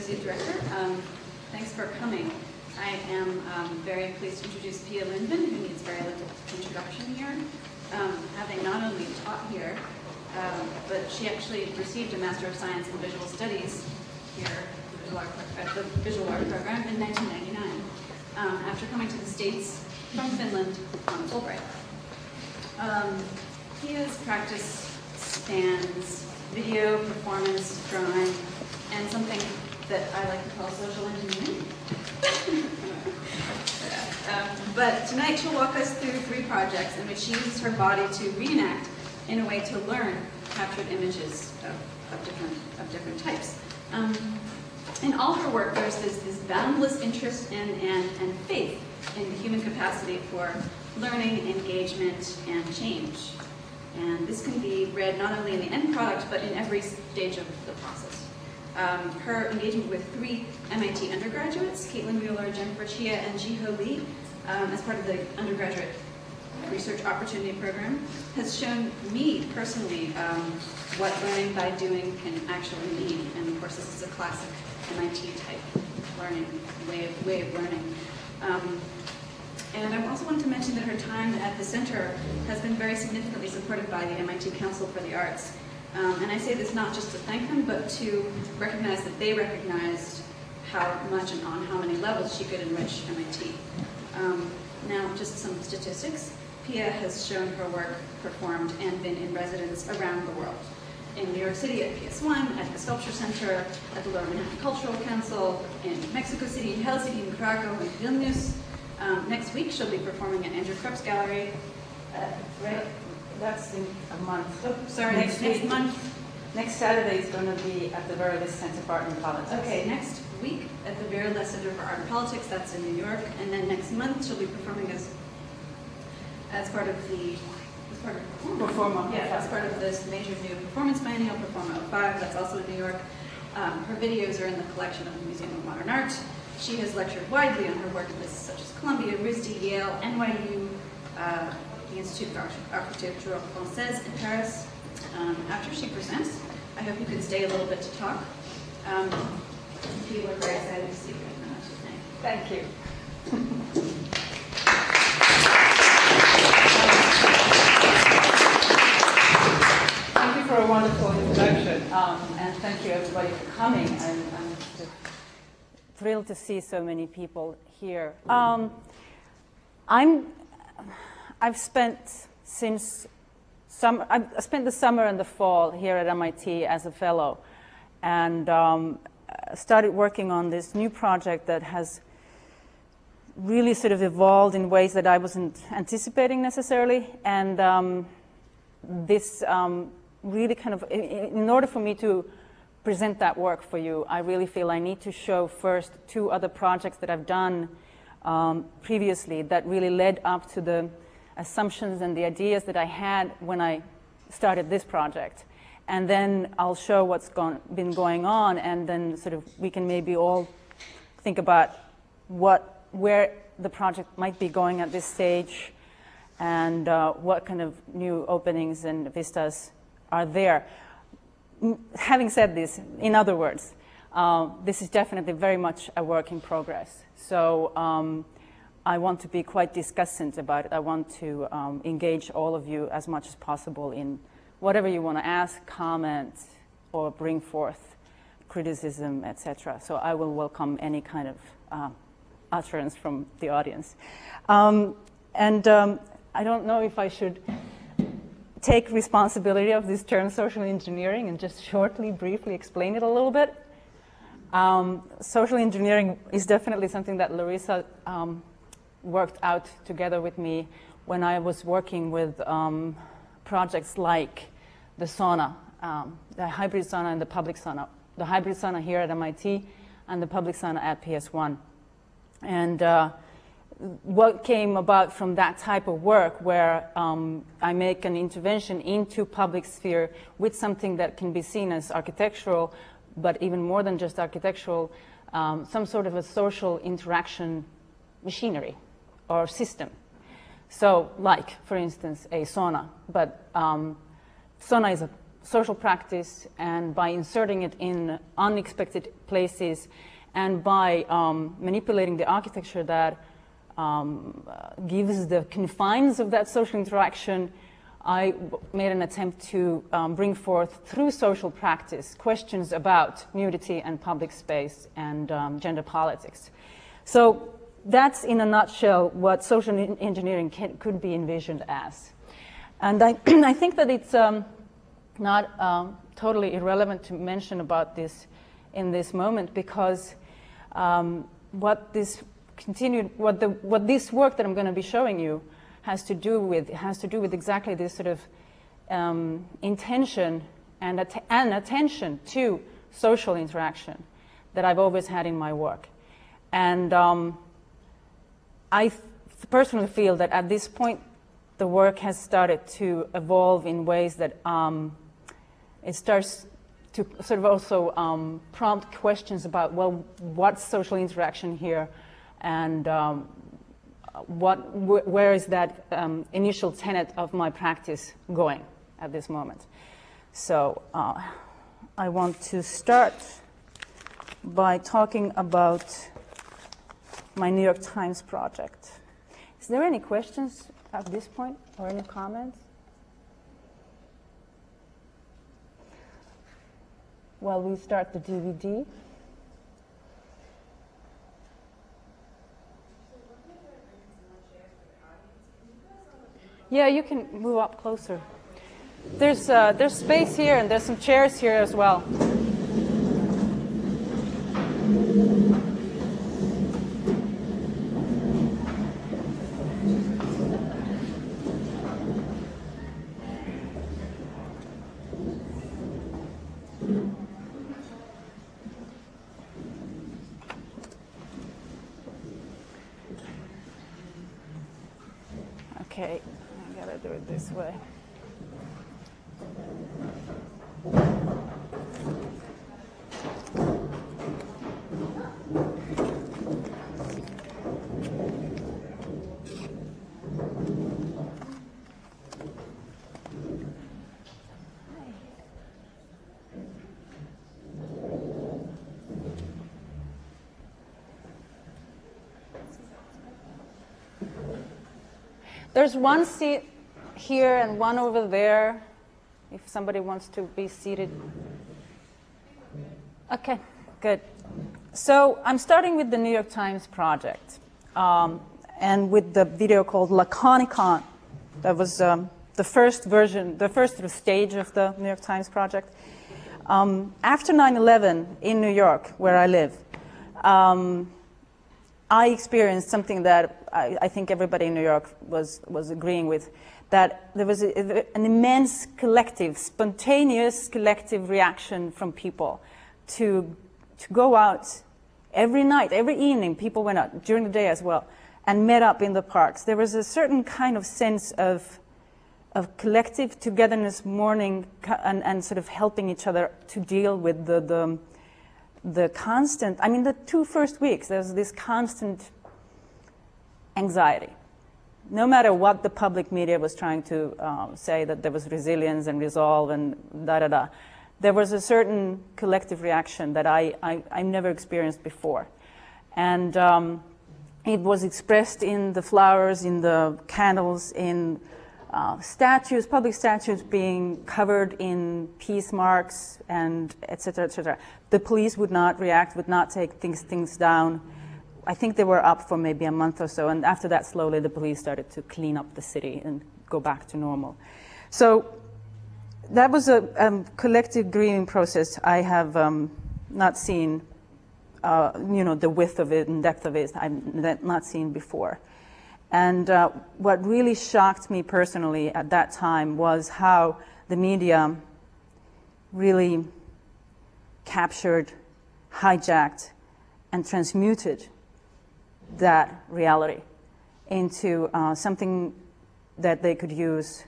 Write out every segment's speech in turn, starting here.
Associate Director. Thanks for coming. I am very pleased to introduce Pia Lindman, who needs very little introduction here. Having not only taught here, but she actually received a Master of Science in Visual Studies here at the Visual Art program in 1999, after coming to the States from Finland on Fulbright. Pia's practice spans video, performance, drawing, and something that I like to call social engineering. But tonight she'll walk us through 3 projects in which she uses her body to reenact in a way to learn captured images of different types. In all her work, there's this boundless interest and faith in the human capacity for learning, engagement, and change. And this can be read not only in the end product, but in every stage of the process. Her engagement with 3 MIT undergraduates, Caitlin Mueller, Jennifer Chia, and Jiho Lee, as part of the undergraduate research opportunity program, has shown me personally what learning by doing can actually mean. And of course, this is a classic MIT type learning way of learning. And I also wanted to mention that her time at the center has been very significantly supported by the MIT Council for the Arts. And I say this not just to thank them, but to recognize that they recognized how much and on how many levels she could enrich MIT. Now, just some statistics. Pia has shown her work performed and been in residence around the world. In New York City at PS1, at the Sculpture Center, at the Lower Manhattan Cultural Council, in Mexico City, in Helsinki, in Krakow, in Vilnius. Next week, she'll be performing at Andrew Krupp's gallery. Right, that's in a month. Oh, sorry, next month. Next Saturday is going to be at the Verlis Center for Art and Politics. Okay, next week at the Verlis Center for Art and Politics, that's in New York. And then next month, she'll be performing as part of the Performa. Yeah, as part of this major new performance biennial, Performa 05, that's also in New York. Her videos are in the collection of the Museum of Modern Art. She has lectured widely on her work at places such as Columbia, RISD, Yale, NYU, the Institute of Architecture Française in Paris. After she presents, I hope you can stay a little bit to talk. People are very excited to see you tonight. Thank you. Thank you for a wonderful introduction, and thank you everybody for coming. I'm just thrilled to see so many people here. I've spent the summer and the fall here at MIT as a fellow, and started working on this new project that has really sort of evolved in ways that I wasn't anticipating necessarily. And this really kind of, in order for me to present that work for you, I really feel I need to show first 2 other projects that I've done previously that really led up to the assumptions and the ideas that I had when I started this project. And then I'll show what's been going on, and then sort of we can maybe all think about where the project might be going at this stage, and what kind of new openings and vistas are there. Having said this, in other words, this is definitely very much a work in progress. So I want to be quite discussant about it. I want to engage all of you as much as possible in whatever you want to ask, comment, or bring forth criticism, etc. So I will welcome any kind of utterance from the audience. I don't know if I should take responsibility of this term social engineering and just shortly, briefly explain it a little bit. Social engineering is definitely something that Larissa worked out together with me when I was working with projects like the sauna, the hybrid sauna and the public sauna. The hybrid sauna here at MIT and the public sauna at PS1. And what came about from that type of work, where I make an intervention into public sphere with something that can be seen as architectural, but even more than just architectural, some sort of a social interaction machinery or system. So like, for instance, a sauna, but sauna is a social practice and by inserting it in unexpected places and by manipulating the architecture that gives the confines of that social interaction, I made an attempt to bring forth, through social practice, questions about nudity and public space and gender politics. So that's, in a nutshell, what social engineering could be envisioned as. And I think that it's not totally irrelevant to mention about this in this moment, because what this work that I'm going to be showing you has to do with exactly this sort of intention and attention to social interaction that I've always had in my work. And I personally feel that at this point the work has started to evolve in ways that it starts to sort of also prompt questions about, well, what's social interaction here, and where is that initial tenet of my practice going at this moment. So I want to start by talking about my New York Times project. Is there any questions at this point or any comments? While we start the DVD. Yeah, you can move up closer. There's space here, and there's some chairs here as well. Okay, I gotta do it this way. There's one seat here and one over there, if somebody wants to be seated. Okay, good. So I'm starting with the New York Times project, and with the video called Laconicon. That was the first version, the first stage of the New York Times project. After 9/11 in New York, where I live, I experienced something that I think everybody in New York was agreeing with, that there was an immense collective, spontaneous collective reaction from people to go out every night, every evening. People went out during the day as well and met up in the parks. There was a certain kind of sense of collective togetherness, mourning, and sort of helping each other to deal with the constant, I mean, the 2 first weeks, there's this constant anxiety. No matter what the public media was trying to say, that there was resilience and resolve and da-da-da, there was a certain collective reaction that I never experienced before. And it was expressed in the flowers, in the candles, in statues, public statues being covered in peace marks, and et cetera, et cetera. The police would not react, would not take things down. I think they were up for maybe a month or so, and after that, slowly the police started to clean up the city and go back to normal. So that was a collective grieving process I have not seen, the width of it and depth of it, I've not seen before. And what really shocked me personally at that time was how the media really captured, hijacked, and transmuted that reality into something that they could use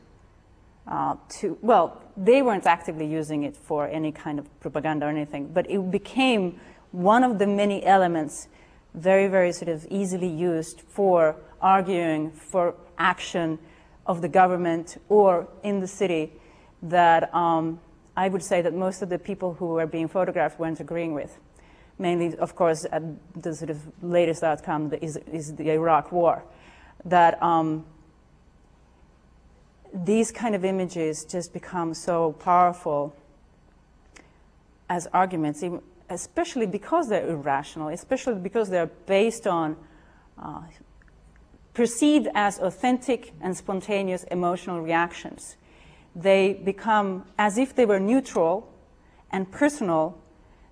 they weren't actively using it for any kind of propaganda or anything, but it became one of the many elements very, very sort of easily used for arguing for action of the government or in the city that I I would say that most of the people who were being photographed weren't agreeing with. Mainly, of course, the sort of latest outcome is the Iraq War. That these kind of images just become so powerful as arguments, especially because they're irrational, especially because they're based on perceived as authentic and spontaneous emotional reactions. They become, as if they were neutral and personal,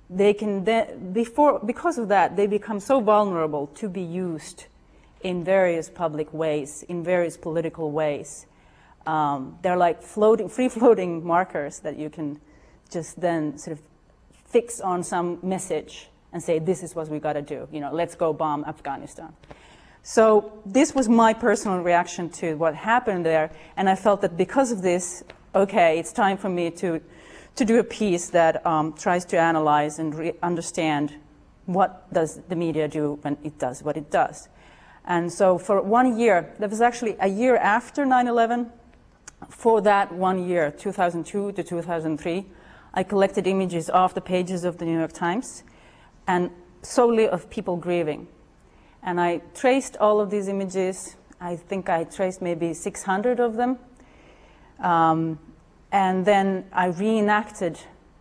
they can then, because of that, they become so vulnerable to be used in various public ways, in various political ways. They're like free-floating markers that you can just then sort of fix on some message and say, this is what we got to do. You know, let's go bomb Afghanistan. So this was my personal reaction to what happened there, and I felt that because of this, okay, it's time for me to do a piece that tries to analyze and understand what does the media do when it does what it does. And so for 1 year, that was actually a year after 9/11, for that 1 year, 2002 to 2003, I collected images off the pages of the New York Times, and solely of people grieving. And I traced all of these images. I think I traced maybe 600 of them. And then I reenacted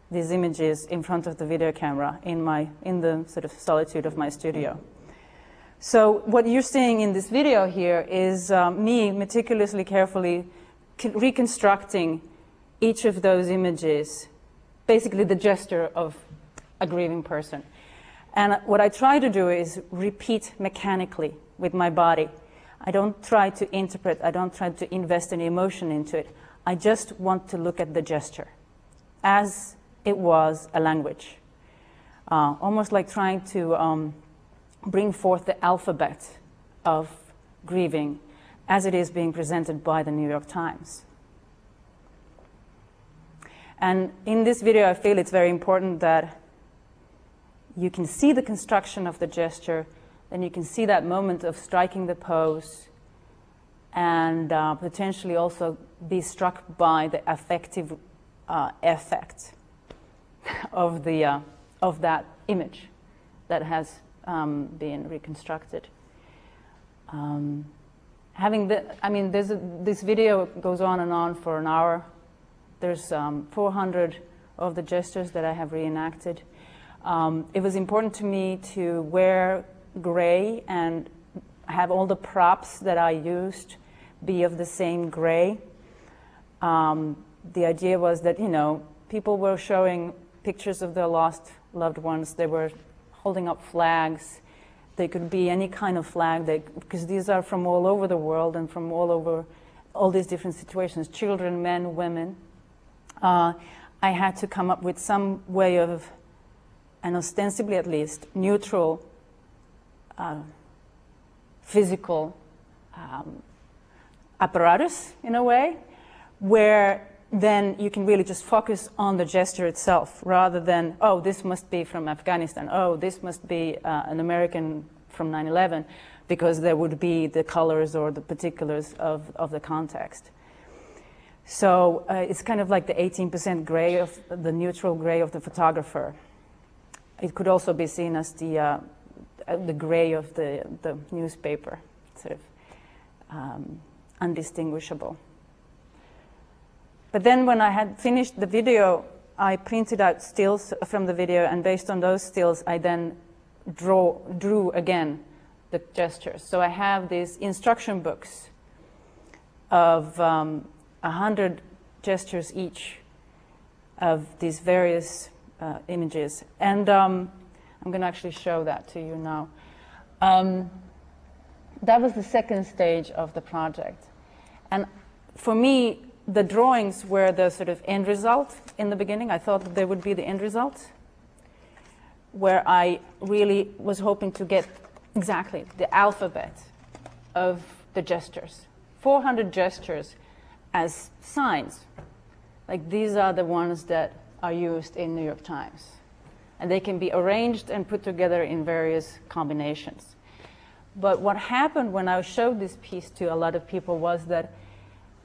these images in front of the video camera in the sort of solitude of my studio. So what you're seeing in this video here is me meticulously, carefully reconstructing each of those images, basically the gesture of a grieving person. And what I try to do is repeat mechanically with my body. I don't try to interpret, I don't try to invest any emotion into it. I just want to look at the gesture as it was a language. Almost like trying to bring forth the alphabet of grieving as it is being presented by the New York Times. And in this video, I feel it's very important that you can see the construction of the gesture, then you can see that moment of striking the pose, and potentially also be struck by the affective effect of that image that has been reconstructed. This video goes on and on for an hour. There's 400 of the gestures that I have reenacted. It was important to me to wear gray and have all the props that I used be of the same gray. The idea was that, you know, people were showing pictures of their lost loved ones. They were holding up flags. They could be any kind of flag, because these are from all over the world and from all over all these different situations, children, men, women. I had to come up with some way of, and ostensibly at least, neutral, physical apparatus, in a way, where then you can really just focus on the gesture itself, rather than, oh, this must be from Afghanistan, oh, this must be an American from 9/11, because there would be the colors or the particulars of the context. So it's kind of like the 18% gray of the neutral gray of the photographer. It could also be seen as the gray of the newspaper, sort of undistinguishable. But then when I had finished the video, I printed out stills from the video, and based on those stills, I then drew again the gestures. So I have these instruction books of 100 gestures each of these various images. And I'm going to actually show that to you now. That was the second stage of the project. And for me, the drawings were the sort of end result in the beginning. I thought that they would be the end result, where I really was hoping to get exactly the alphabet of the gestures. 400 gestures as signs. Like, these are the ones that are used in New York Times. And they can be arranged and put together in various combinations. But what happened when I showed this piece to a lot of people was that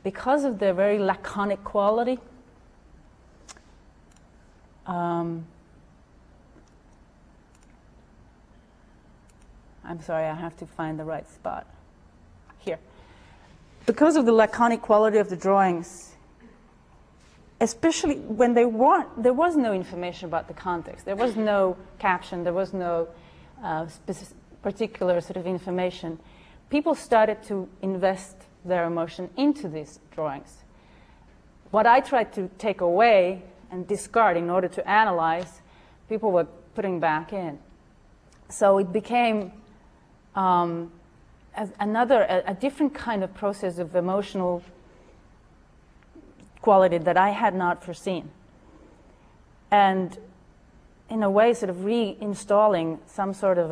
because of their very laconic quality, I'm sorry, I have to find the right spot. Here. Because of the laconic quality of the drawings, especially when there was no information about the context. There was no caption, there was no particular sort of information. People started to invest their emotion into these drawings. What I tried to take away and discard in order to analyze, people were putting back in. So it became a different kind of process of emotional quality that I had not foreseen. And in a way, sort of reinstalling some sort of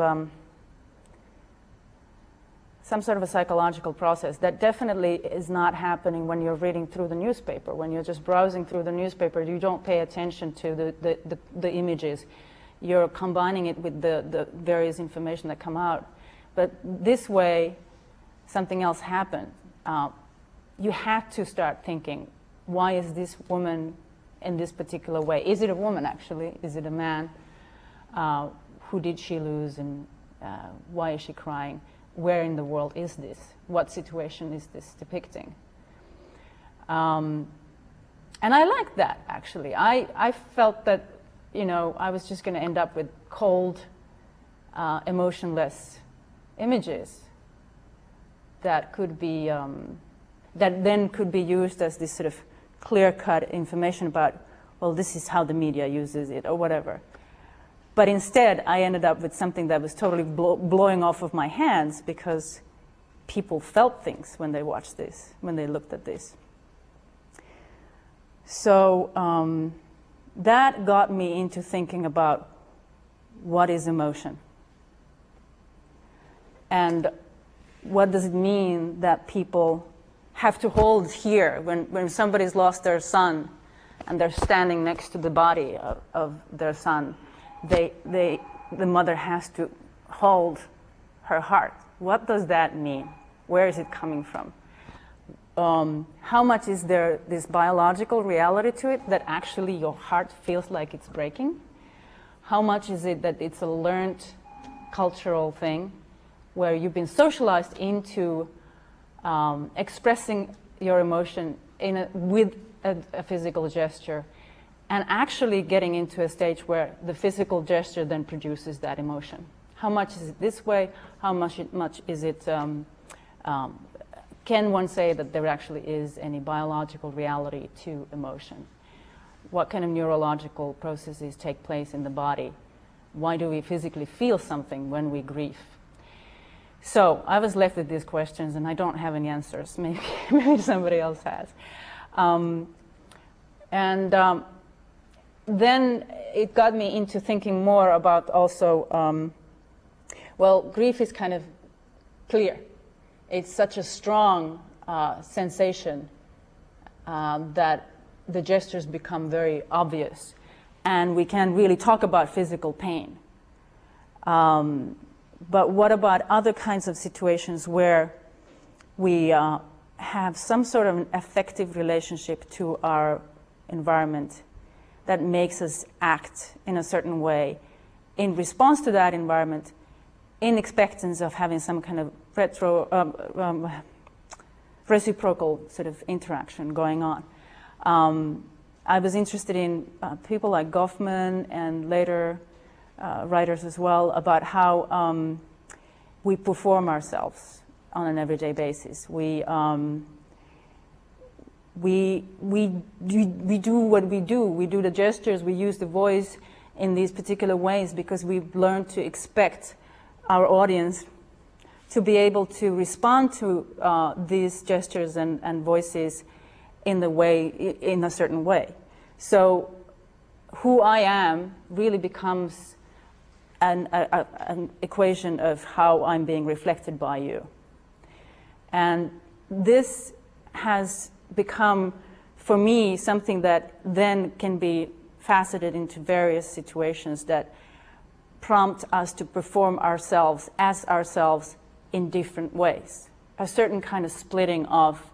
a psychological process that definitely is not happening when you're reading through the newspaper. When you're just browsing through the newspaper, you don't pay attention to the images. You're combining it with the various information that come out. But this way, something else happened. You had to start thinking, why is this woman in this particular way? Is it a woman, actually? Is it a man? Who did she lose, and why is she crying? Where in the world is this? What situation is this depicting? And I liked that, actually. I felt that, I was just going to end up with cold, emotionless images that could be, that then could be used as this sort of clear-cut information about, well, this is how the media uses it, or whatever. But instead, I ended up with something that was totally blowing off of my hands, because people felt things when they watched this, when they looked at this. So that got me into thinking about what is emotion, and what does it mean that people have to hold here when somebody's lost their son and they're standing next to the body of their son. The mother has to hold her heart. What does that mean? Where is it coming from? How much is there this biological reality to it, that actually your heart feels like it's breaking? How much is it that it's a learned cultural thing where you've been socialized into expressing your emotion with a physical gesture, and actually getting into a stage where the physical gesture then produces that emotion? How much is it this way? How much is it, can one say that there actually is any biological reality to emotion? What kind of neurological processes take place in the body? Why do we physically feel something when we grieve? So I was left with these questions, and I don't have any answers. Maybe somebody else has. Then it got me into thinking more about also, well, grief is kind of clear. It's such a strong sensation that the gestures become very obvious, and we can really talk about physical pain. But what about other kinds of situations where we have some sort of an affective relationship to our environment that makes us act in a certain way in response to that environment, in expectance of having some kind of reciprocal sort of interaction going on? I was interested in people like Goffman and later writers as well, about how we perform ourselves on an everyday basis. We do what we do. We do the gestures. We use the voice in these particular ways because we've learned to expect our audience to be able to respond to these gestures and voices in a certain way. So who I am really becomes an equation of how I'm being reflected by you. And this has become, for me, something that then can be faceted into various situations that prompt us to perform ourselves as ourselves in different ways. A certain kind of splitting of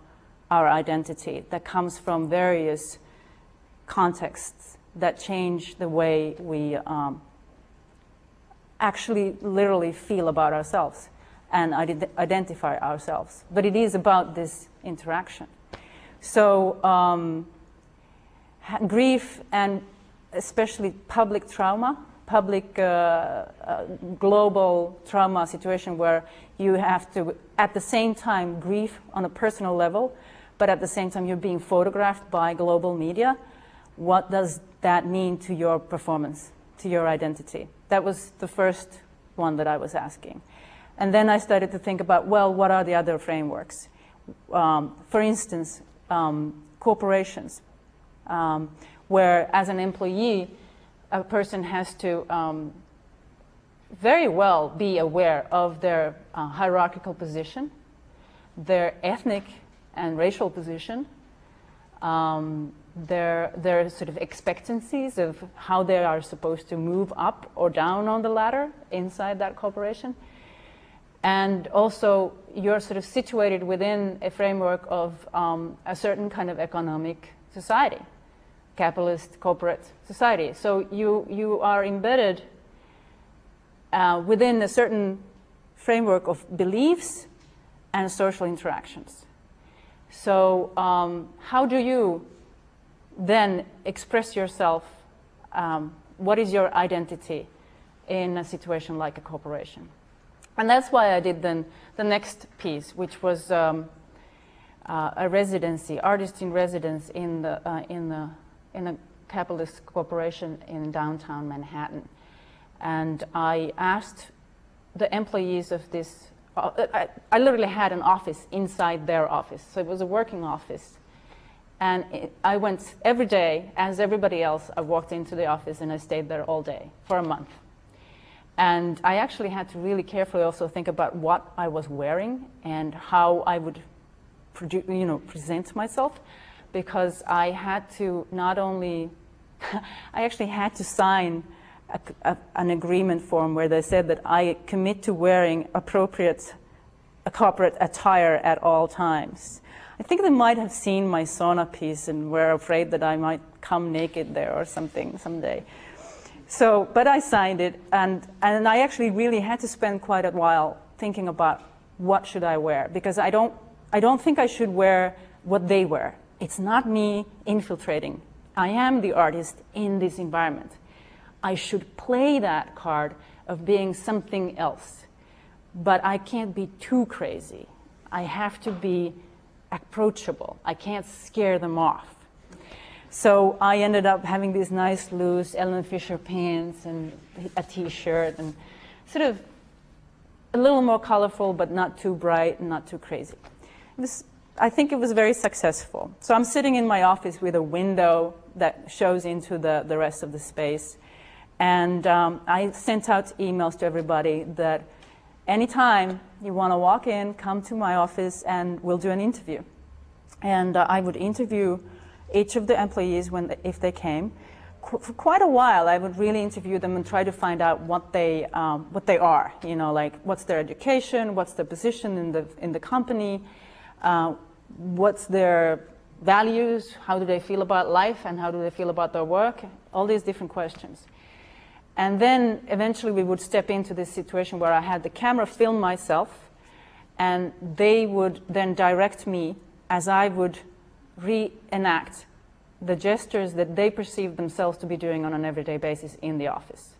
our identity that comes from various contexts that change the way we actually literally feel about ourselves and identify ourselves. But it is about this interaction. So grief, and especially public trauma, public global trauma situation where you have to at the same time grieve on a personal level, but at the same time you're being photographed by global media. What does that mean to your performance, to your identity? That was the first one that I was asking. And then I started to think about, well, what are the other frameworks? For instance, corporations, where as an employee, a person has to very well be aware of their hierarchical position, their ethnic and racial position, their sort of expectancies of how they are supposed to move up or down on the ladder inside that corporation. And also, you're sort of situated within a framework of a certain kind of economic society, capitalist corporate society. So you are embedded within a certain framework of beliefs and social interactions. So how do you then express yourself? What is your identity in a situation like a corporation? And that's why I did then the next piece, which was a residency, artist-in-residence in a capitalist corporation in downtown Manhattan. And I asked the employees of this, I literally had an office inside their office, so it was a working office. And I went every day, as everybody else, I walked into the office and I stayed there all day for a month. And I actually had to really carefully also think about what I was wearing and how I would present myself, because I had to not only, I actually had to sign an agreement form where they said that I commit to wearing appropriate corporate attire at all times. I think they might have seen my sauna piece and were afraid that I might come naked there or something someday. So, but I signed it, and I actually really had to spend quite a while thinking about what should I wear, because I don't think I should wear what they wear. It's not me infiltrating. I am the artist in this environment. I should play that card of being something else, but I can't be too crazy. I have to be approachable. I can't scare them off. So I ended up having these nice loose Ellen Fisher pants and a t-shirt and sort of a little more colorful, but not too bright and not too crazy. I think it was very successful. So I'm sitting in my office with a window that shows into the rest of the space. And I sent out emails to everybody that anytime you want to walk in, come to my office and we'll do an interview. And I would interview each of the employees if they came. For quite a while, I would really interview them and try to find out what they are. Like what's their education, what's their position in the company, what's their values, how do they feel about life, and how do they feel about their work, all these different questions. And then eventually we would step into this situation where I had the camera film myself, and they would then direct me as I would reenact the gestures that they perceive themselves to be doing on an everyday basis in the office.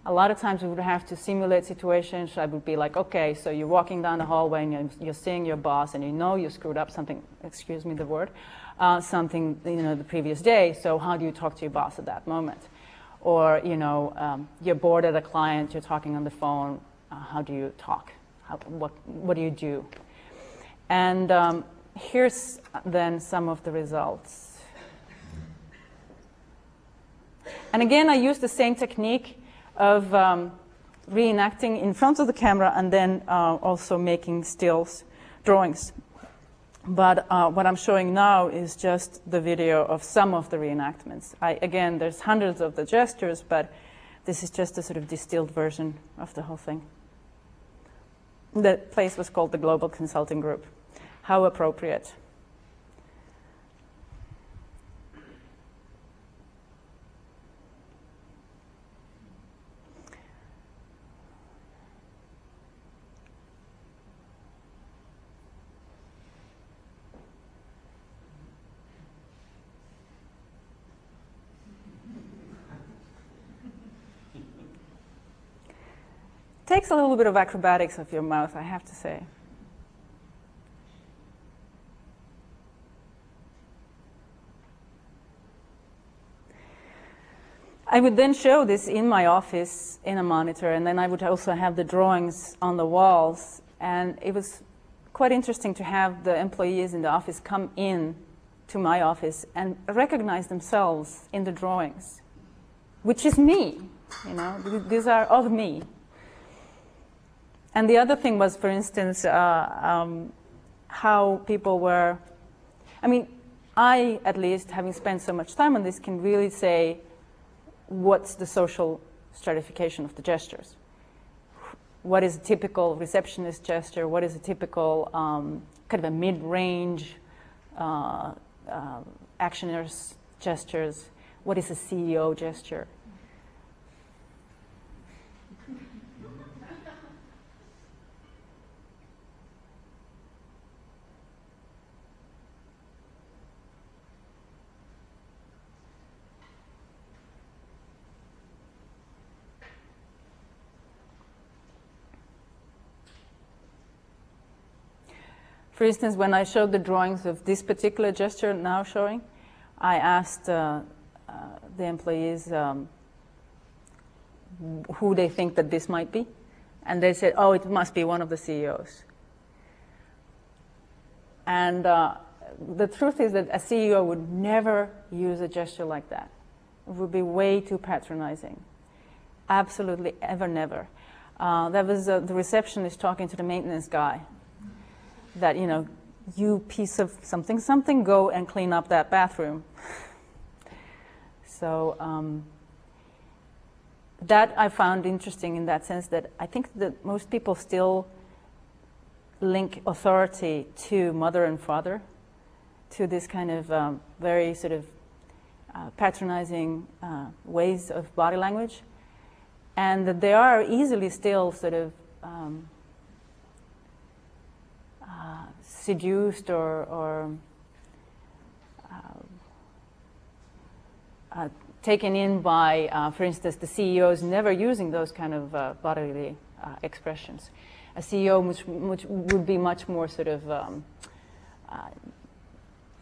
A lot of times we would have to simulate situations. I would be like, okay, so you're walking down the hallway and you're seeing your boss and you know you screwed up something, excuse me the word, something the previous day, so how do you talk to your boss at that moment? Or you're bored at a client, you're talking on the phone, how do you talk? What do you do? And here's then some of the results. And again, I use the same technique of reenacting in front of the camera and then also making stills, drawings. But what I'm showing now is just the video of some of the reenactments. Again, there's hundreds of the gestures, but this is just a sort of distilled version of the whole thing. The place was called the Global Consulting Group. How appropriate. takes a little bit of acrobatics of your mouth, I have to say. I would then show this in my office in a monitor, and then I would also have the drawings on the walls. And it was quite interesting to have the employees in the office come in to my office and recognize themselves in the drawings, which is me, you know, these are of me. And the other thing was, for instance, how people were, I mean, I, at least, having spent so much time on this, can really say what's the social stratification of the gestures. What is a typical receptionist gesture? What is a typical kind of a mid-range actioner's gestures? What is a CEO gesture? For instance, when I showed the drawings of this particular gesture now showing, I asked the employees who they think that this might be. And they said, oh, it must be one of the CEOs. And the truth is that a CEO would never use a gesture like that. It would be way too patronizing. Absolutely, ever, never. That was the receptionist talking to the maintenance guy. That, you know, you piece of something, something, go and clean up that bathroom. So that I found interesting in that sense, that I think that most people still link authority to mother and father, to this kind of very sort of patronizing ways of body language, and that they are easily still sort of seduced or taken in by, for instance, the CEOs never using those kind of bodily expressions. A CEO which would be much more sort of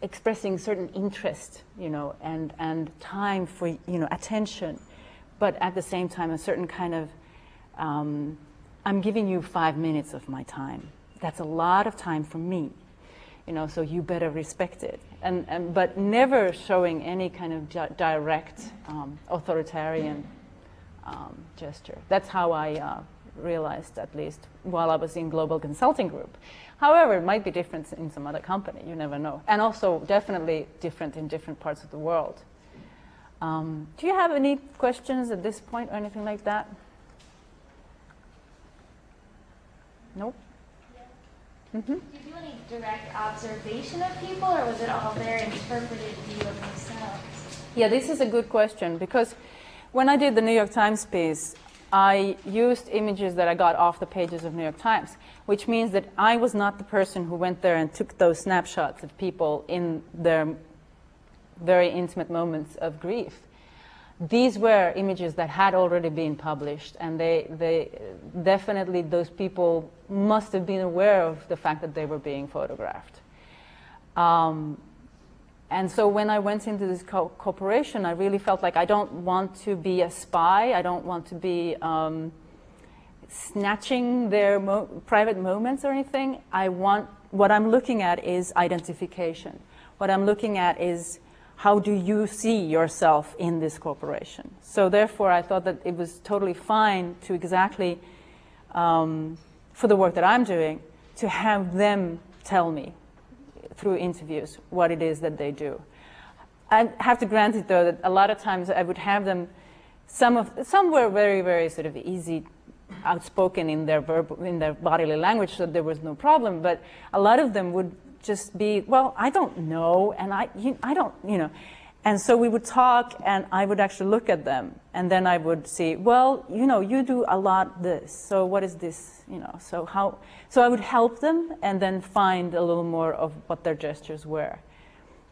expressing certain interest, you know, and time for, you know, attention, but at the same time a certain kind of, I'm giving you 5 minutes of my time. That's a lot of time for me, you know, so you better respect it. But never showing any kind of direct authoritarian gesture. That's how I realized, at least while I was in Global Consulting Group. However, it might be different in some other company, you never know. And also definitely different in different parts of the world. Do you have any questions at this point or anything like that? Nope? Mm-hmm. Did you do any direct observation of people, or was it all their interpreted view of themselves? Yeah, this is a good question, because when I did the New York Times piece, I used images that I got off the pages of New York Times, which means that I was not the person who went there and took those snapshots of people in their very intimate moments of grief. These were images that had already been published, and they definitely, those people must have been aware of the fact that they were being photographed. And so when I went into this corporation, I really felt like I don't want to be a spy. I don't want to be snatching their private moments or anything. What I'm looking at is identification. What I'm looking at is, how do you see yourself in this corporation? So therefore, I thought that it was totally fine to exactly, for the work that I'm doing, to have them tell me through interviews what it is that they do. I have to grant it, though, that a lot of times I would have them, some were very, very sort of easy, outspoken in their bodily language, so there was no problem, but a lot of them would just be, well, I don't know, and I don't, you know. And so we would talk, and I would actually look at them, and then I would see, well, you know, you do a lot this, so what is this, you know, so I would help them, and then find a little more of what their gestures were.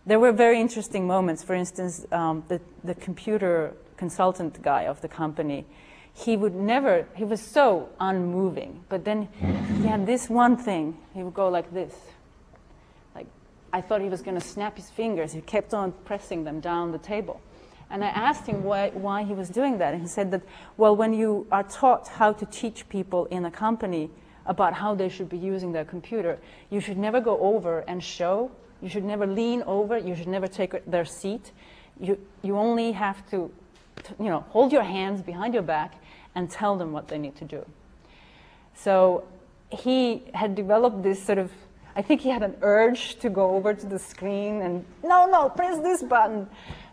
There were very interesting moments. For instance, the computer consultant guy of the company, he was so unmoving, but then he had this one thing. He would go like this. Like, I thought he was going to snap his fingers. He kept on pressing them down the table. And I asked him why he was doing that. And he said that, well, when you are taught how to teach people in a company about how they should be using their computer, you should never go over and show. You should never lean over. You should never take their seat. You only have to hold your hands behind your back and tell them what they need to do. So he had developed this sort of, I think he had an urge to go over to the screen and, no, press this button.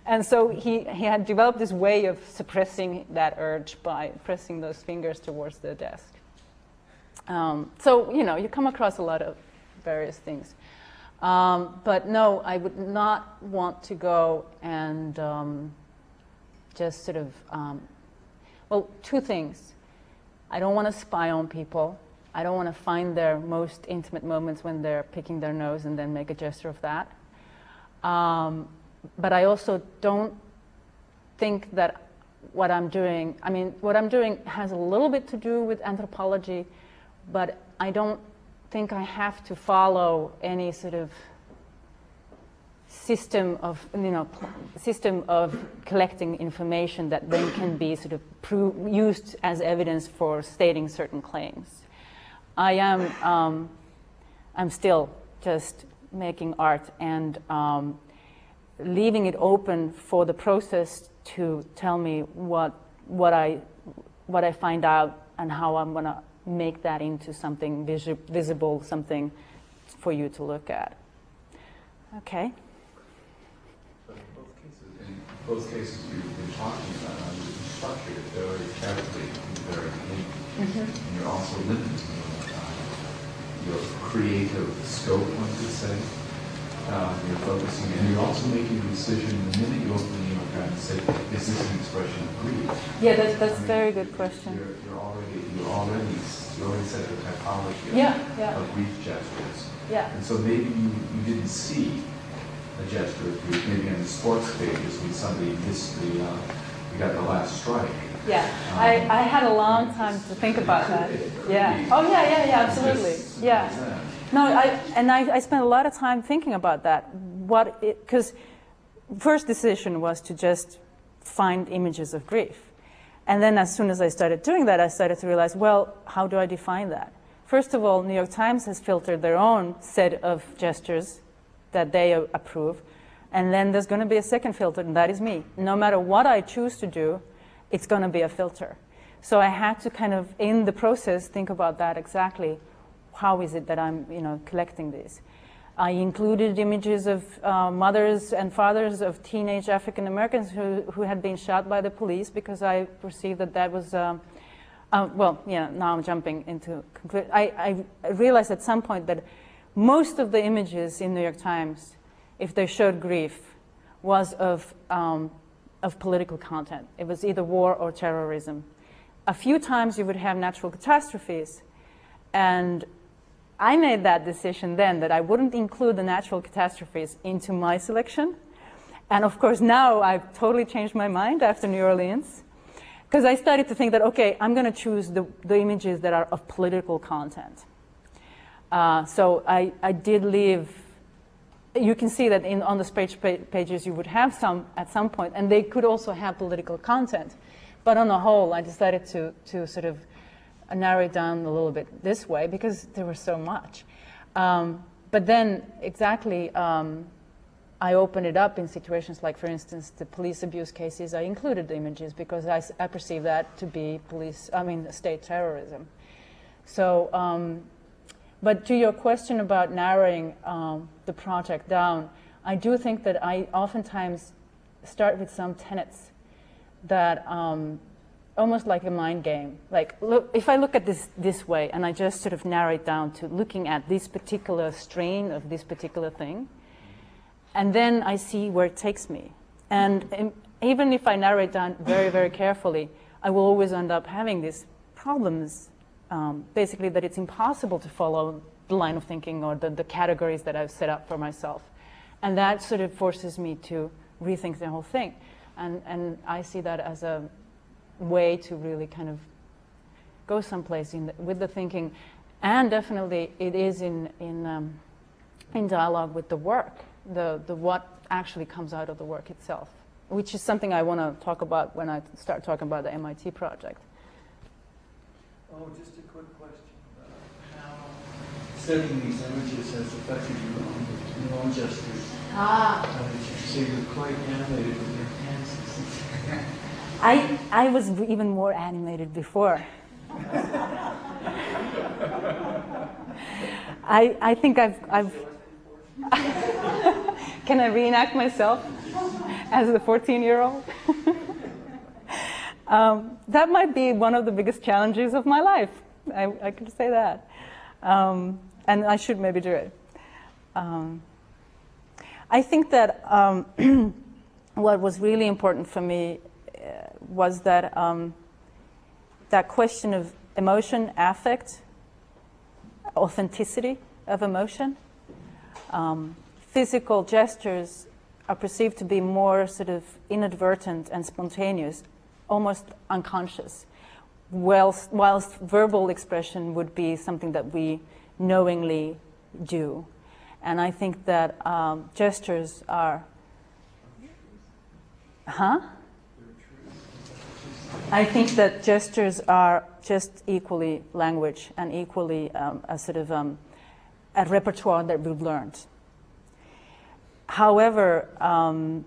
And so he had developed this way of suppressing that urge by pressing those fingers towards the desk. So, you come across a lot of various things. But no, I would not want to go and just sort of, well, two things. I don't want to spy on people. I don't want to find their most intimate moments when they're picking their nose and then make a gesture of that. But I also don't think that what I'm doing has a little bit to do with anthropology, but I don't think I have to follow any sort of system of collecting information that then can be sort of used as evidence for stating certain claims. I'm still just making art and leaving it open for the process to tell me what I find out and how I'm going to make that into something visible, something for you to look at. Okay. But in both cases you've been talking about how you structured it very carefully from the very beginning. And you're also limiting your creative scope, one could say. You're focusing, and you're also making a decision the minute you open the New York Times and say, is this an expression of grief? Yeah, that's a very good question. You already set the typology of grief gestures. Yeah. And so maybe you didn't see a gesture of grief. Maybe on the sports pages when somebody missed we got the last strike. Yeah, I had a long time to think about that. Yeah. Oh yeah, absolutely. Yeah. No, I spent a lot of time thinking about that. Because first decision was to just find images of grief. And then as soon as I started doing that, I started to realize, well, how do I define that? First of all, New York Times has filtered their own set of gestures that they approve. And then there's going to be a second filter, and that is me. No matter what I choose to do, it's going to be a filter. So I had to kind of, in the process, think about that exactly. How is it that I'm, collecting these? I included images of mothers and fathers of teenage African Americans who had been shot by the police because I perceived that was, now I'm jumping into conclusion. I realized at some point that most of the images in New York Times, if they showed grief, was of political content. It was either war or terrorism. A few times you would have natural catastrophes, and I made that decision then that I wouldn't include the natural catastrophes into my selection. And of course now I've totally changed my mind after New Orleans, because I started to think that, okay, I'm going to choose the images that are of political content. So I did leave, you can see that on the speech pages you would have some at some point, and they could also have political content. But on the whole, I decided to sort of narrow it down a little bit this way because there was so much. But then exactly, I opened it up in situations like, for instance, the police abuse cases. I included the images because I perceive that to be state terrorism. So, but to your question about narrowing the project down, I do think that I oftentimes start with some tenets that almost like a mind game. Like, look, if I look at this way and I just sort of narrow it down to looking at this particular strain of this particular thing, and then I see where it takes me. And even if I narrow it down very, very carefully, I will always end up having these problems, basically that it's impossible to follow the line of thinking or the categories that I've set up for myself. And that sort of forces me to rethink the whole thing. And I see that as way to really kind of go someplace with the thinking, and definitely it is in dialogue with the work, the what actually comes out of the work itself, which is something I want to talk about when I start talking about the MIT project. Oh, just a quick question about how studying these images has affected your own gestures. So you're quite animated with your hands. I was even more animated before. I think I've can I reenact myself as the 14-year-old? That might be one of the biggest challenges of my life. I could say that. And I should maybe do it. I think that what was really important for me was that that question of emotion, affect, authenticity of emotion. Physical gestures are perceived to be more sort of inadvertent and spontaneous, almost unconscious, whilst verbal expression would be something that we knowingly do. And I think that gestures are... I think that gestures are just equally language and equally a sort of a repertoire that we've learned. However, I'm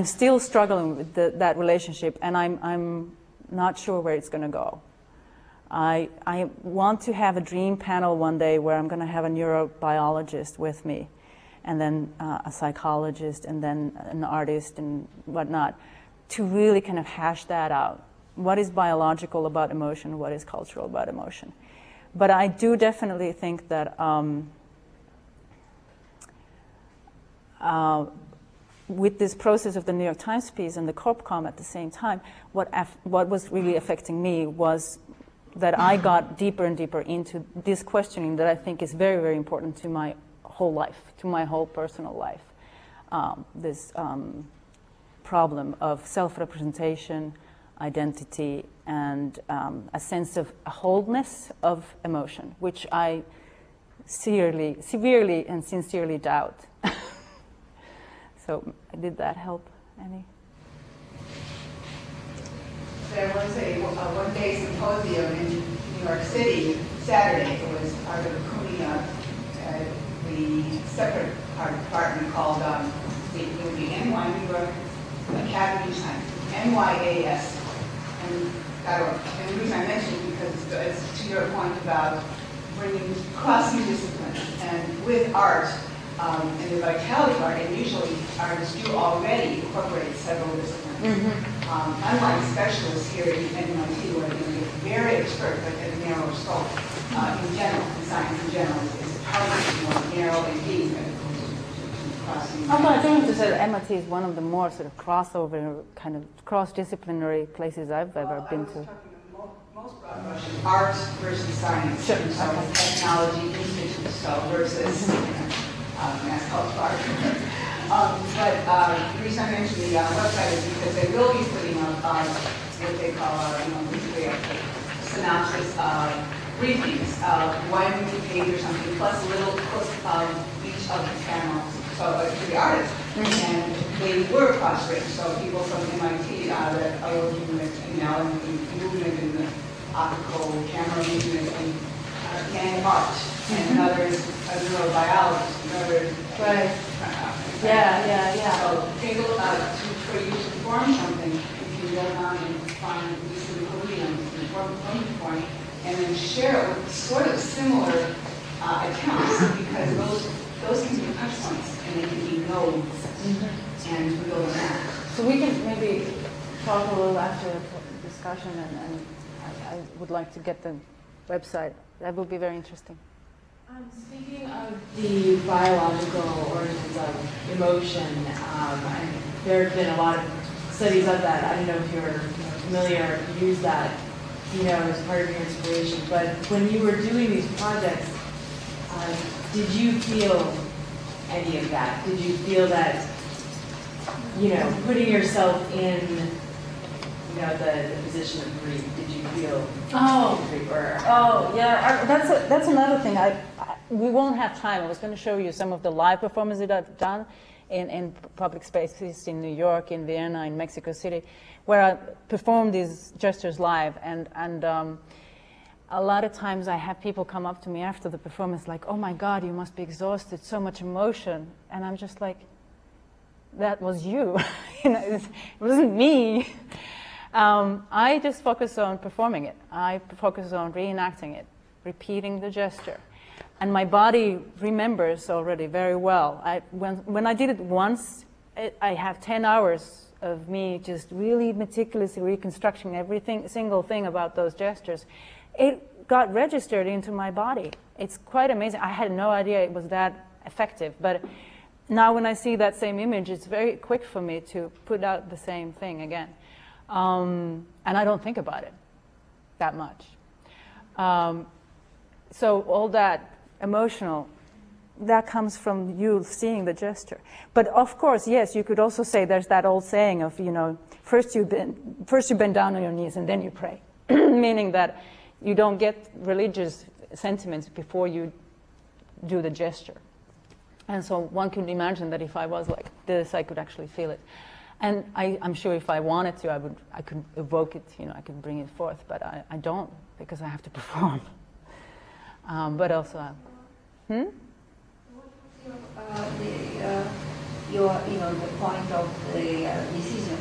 still struggling with that relationship, and I'm not sure where it's going to go. I want to have a dream panel one day where I'm going to have a neurobiologist with me, and then a psychologist, and then an artist and whatnot, to really kind of hash that out. What is biological about emotion? What is cultural about emotion? But I do definitely think that with this process of the New York Times piece and the Corpcom at the same time, what was really affecting me was that I got deeper and deeper into this questioning that I think is very, very important to my whole life, to my whole personal life. This problem of self-representation, identity, and a sense of a wholeness of emotion, which I severely and sincerely doubt. So did that help any? There was a one-day symposium in New York City, Saturday. It was part of CUNY, the separate art department called the NY New York Academy Science, NYAS. And the reason I mention it because it's to your point about bringing crossing disciplines and with art. And the vitality of art, and usually artists do already incorporate several disciplines. Unlike specialists here at MIT, where they get very expert, but at a narrow scope, in general, in science in general, is targeted more narrow and deep as opposed to crossing. Although I think to say that MIT is one of the more sort of crossover, kind of cross-disciplinary places I've ever been to. Most broad brush, art versus science, so technology, institute, so versus mass culture art. But the reason I mentioned the website is because they will be putting up what they call basically a synopsis briefings, one page or something, plus a little clip of each of the panels, so to the artist. And they were cross-written, so people from MIT that are working with movement in the optical camera movement and art, and others neurobiology, others. Right. Yeah. So take a look at for you to form something. If you go down and find this podium form, and then share it with sort of similar accounts, because those can be touch points and they can be nodes, and build on that. So we can maybe talk a little after the discussion, and I would like to get the website. That would be very interesting. Speaking of the biological origins of emotion, there have been a lot of studies of that. I don't know if you're familiar or use that, as part of your inspiration. But when you were doing these projects, did you feel any of that? Did you feel that putting yourself in, the position of grief, did you feel grief or? Oh, yeah, that's another thing. We won't have time. I was going to show you some of the live performances that I've done in public spaces in New York, in Vienna, in Mexico City, where I performed these gestures live. And a lot of times I have people come up to me after the performance like, oh my God, you must be exhausted, so much emotion. And I'm just like, that was you. It wasn't me. I just focus on performing it. I focus on reenacting it, repeating the gesture. And my body remembers already very well. When I did it once, I have 10 hours of me just really meticulously reconstructing single thing about those gestures. It got registered into my body. It's quite amazing. I had no idea it was that effective. But now when I see that same image, it's very quick for me to put out the same thing again. And I don't think about it that much. So all that emotional, that comes from you seeing the gesture. But of course, yes, you could also say there's that old saying of, first you bend down on your knees and then you pray. Meaning that you don't get religious sentiments before you do the gesture. And so one could imagine that if I was like this, I could actually feel it. And I'm sure if I wanted to, I could evoke it, I could bring it forth, but I don't, because I have to perform. But also, the point of the decision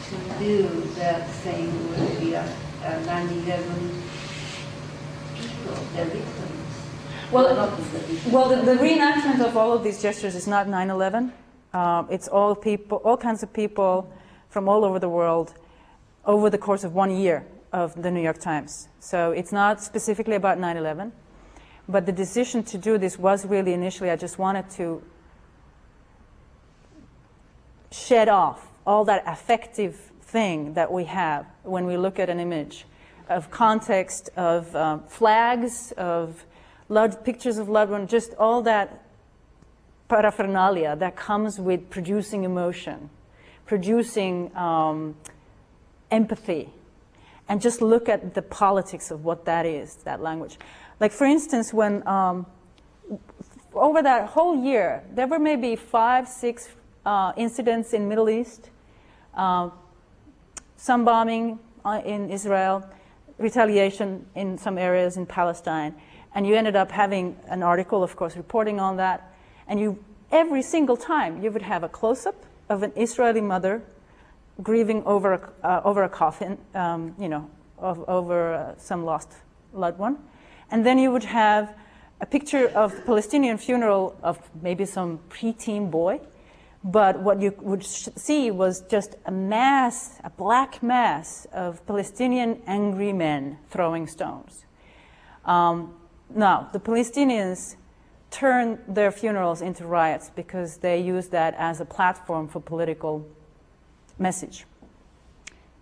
to do that thing with the 9/11 people, the victims. Well, the reenactment of all of these gestures is not 9/11. It's all kinds of people from all over the world over the course of 1 year of the New York Times. So it's not specifically about 9/11, but the decision to do this was really initially, I just wanted to shed off all that affective thing that we have when we look at an image of context, of flags, of pictures of loved ones, just all that paraphernalia that comes with producing emotion, producing empathy, and just look at the politics of what that is, that language. Like for instance, when over that whole year, there were maybe 5, 6 incidents in Middle East, some bombing in Israel, retaliation in some areas in Palestine, and you ended up having an article, of course, reporting on that. And every single time, you would have a close-up of an Israeli mother grieving over a coffin, over some lost loved one. And then you would have a picture of the Palestinian funeral of maybe some preteen boy. But what you would see was just a black mass of Palestinian angry men throwing stones. Now, the Palestinians turn their funerals into riots because they use that as a platform for political message.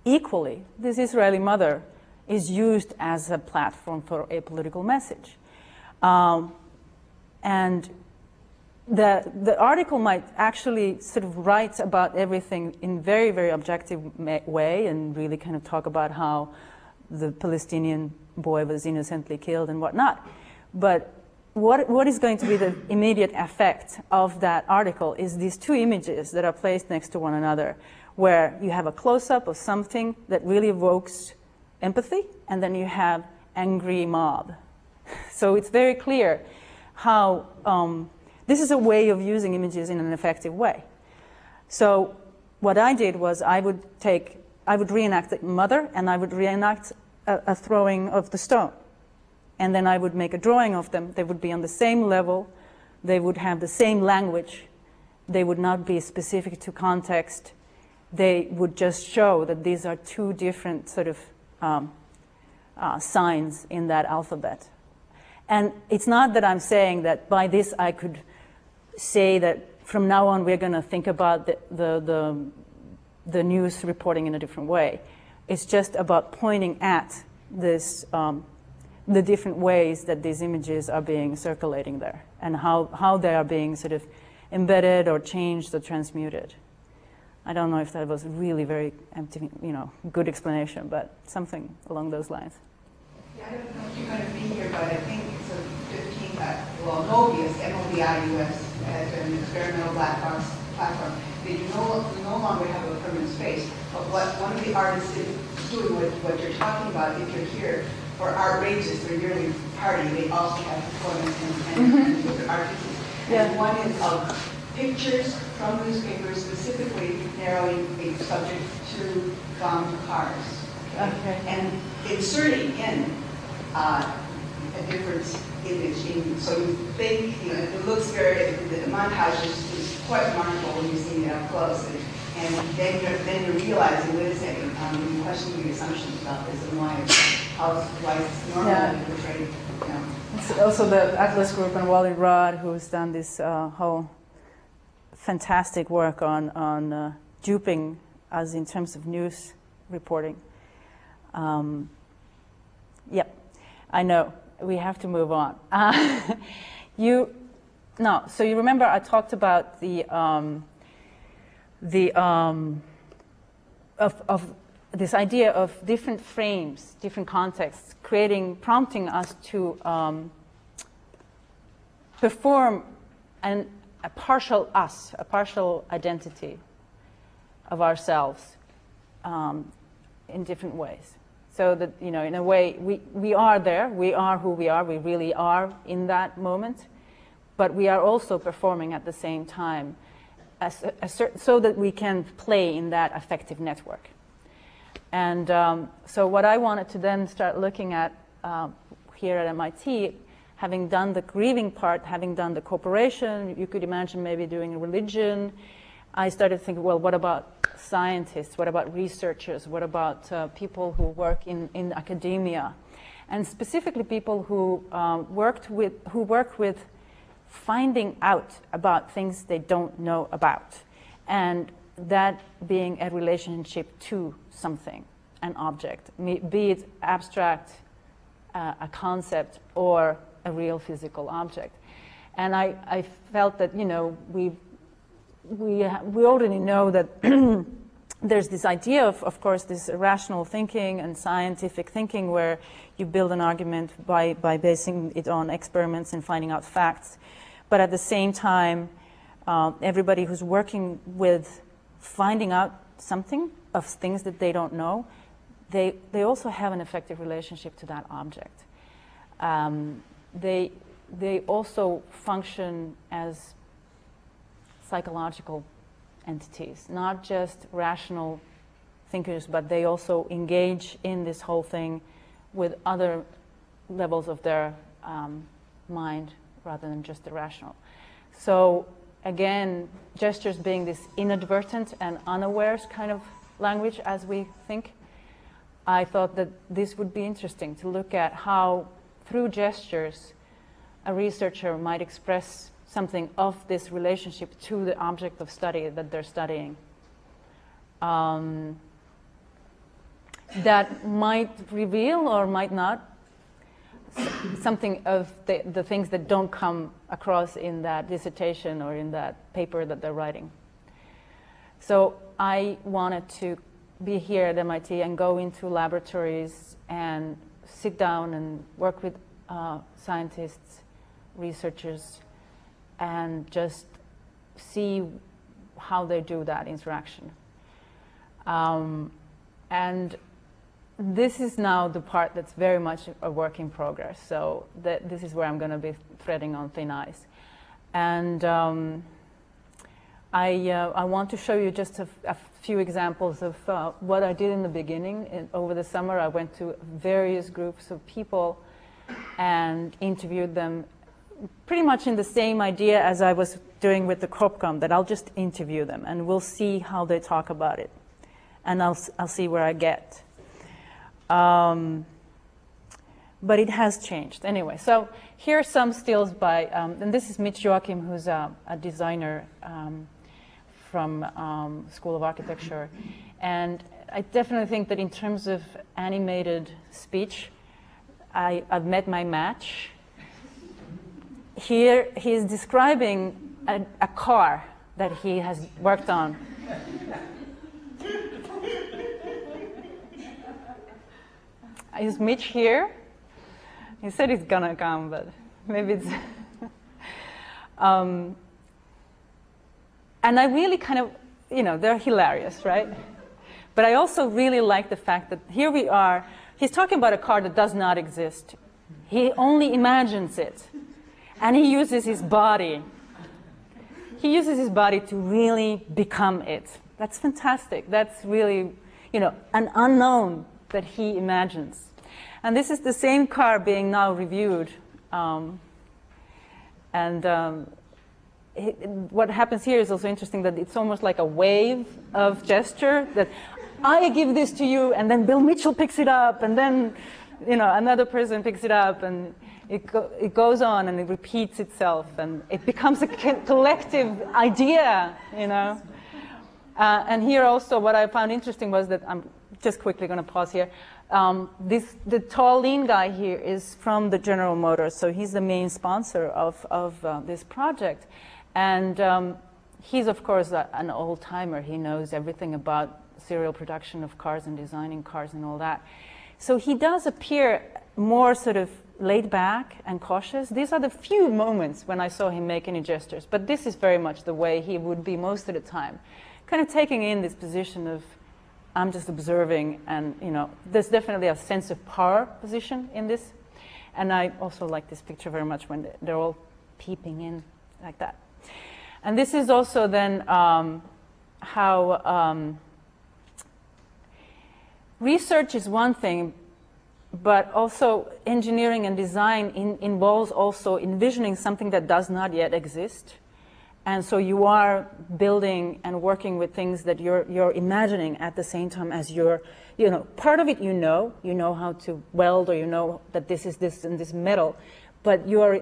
Equally, this Israeli mother is used as a platform for a political message. And the article might actually sort of write about everything in very, very objective way and really kind of talk about how the Palestinian boy was innocently killed and whatnot. But what is going to be the immediate effect of that article is these two images that are placed next to one another, where you have a close-up of something that really evokes empathy, and then you have angry mob. So it's very clear how this is a way of using images in an effective way. So what I did was I would reenact the mother, and I would reenact a throwing of the stone. And then I would make a drawing of them. They would be on the same level. They would have the same language. They would not be specific to context. They would just show that these are two different sort of signs in that alphabet. And it's not that I'm saying that by this I could say that from now on we're going to think about the news reporting in a different way. It's just about pointing at this, the different ways that these images are being circulating there, and how they are being sort of embedded or changed or transmuted. I don't know if that was really very empty, good explanation, but something along those lines. Yeah, I don't know if you're going to be here, but I think it's a 15, Mobius, M-O-B-I-U-S, as an experimental black box platform. That you no longer have a permanent space. But what one of the artists is doing, what you're talking about, if you're here for Outrageous, their yearly party, they also have performance and art pieces. And one is of pictures from newspapers, specifically narrowing a subject to bound cars. Okay. And inserting in a different image. So you think, it looks very, the montage is quite remarkable when you're seeing it up close. And then you're realizing, wait a second, you're questioning your assumptions about this and why it's normally portrayed. It's also the Atlas Group and Wally Rudd who's done this whole fantastic work on duping us in terms of news reporting. Yep, I know. We have to move on. So you remember I talked about of this idea of different frames, different contexts, prompting us to perform a partial us, a partial identity of ourselves in different ways. So that, in a way, we are there, we are who we are, we really are in that moment, but we are also performing at the same time so that we can play in that affective network. And so what I wanted to then start looking at here at MIT, having done the grieving part, having done the corporation, you could imagine maybe doing religion, I started thinking, well, what about scientists? What about researchers? What about people who work in academia? And specifically people who work with finding out about things they don't know about. And that being a relationship to something, an object, be it abstract, a concept, or a real physical object. And I felt that, we already know that there's this idea of course, this rational thinking and scientific thinking where you build an argument by basing it on experiments and finding out facts. But at the same time, everybody who's working with finding out something of things that they don't know, they also have an effective relationship to that object. They also function as psychological entities, not just rational thinkers, but they also engage in this whole thing with other levels of their mind rather than just the rational. So again, gestures being this inadvertent and unawares kind of language as we think, I thought that this would be interesting to look at how through gestures a researcher might express something of this relationship to the object of study that they're studying. That might reveal or might not something of the things that don't come across in that dissertation or in that paper that they're writing. So I wanted to be here at MIT and go into laboratories and sit down and work with scientists, researchers, and just see how they do that interaction. And this is now the part that's very much a work in progress. So this is where I'm going to be threading on thin ice. And I want to show you just a few examples of what I did in the beginning. Over the summer, I went to various groups of people and interviewed them pretty much in the same idea as I was doing with the CropCom, that I'll just interview them and we'll see how they talk about it. And I'll see where I get. But it has changed. Anyway, so here are some stills by, and this is Mitch Joachim, who's a designer from School of Architecture. And I definitely think that in terms of animated speech, I've met my match. Here he's describing a car that he has worked on. Is Mitch here? He said he's gonna come, but maybe it's... and I really kind of, they're hilarious, right? But I also really like the fact that here we are, he's talking about a car that does not exist. He only imagines it. And he uses his body. He uses his body to really become it. That's fantastic. That's really, an unknown that he imagines. And this is the same car being now reviewed. What happens here is also interesting, that it's almost like a wave of gesture, that I give this to you, and then Bill Mitchell picks it up, and then another person picks it up, and it goes on, and it repeats itself, and it becomes a collective idea, And here also what I found interesting was that, I'm just quickly going to pause here, the tall, lean guy here is from the General Motors, so he's the main sponsor of this project. And he's, of course, an old-timer. He knows everything about serial production of cars and designing cars and all that. So he does appear more sort of laid back and cautious. These are the few moments when I saw him make any gestures, but this is very much the way he would be most of the time, kind of taking in this position of, I'm just observing, and there's definitely a sense of power position in this. And I also like this picture very much when they're all peeping in like that. And this is also then how research is one thing, but also engineering and design involves also envisioning something that does not yet exist. And so you are building and working with things that you're imagining at the same time as you're, part of it you know how to weld, or you know that this is this and this metal, but you're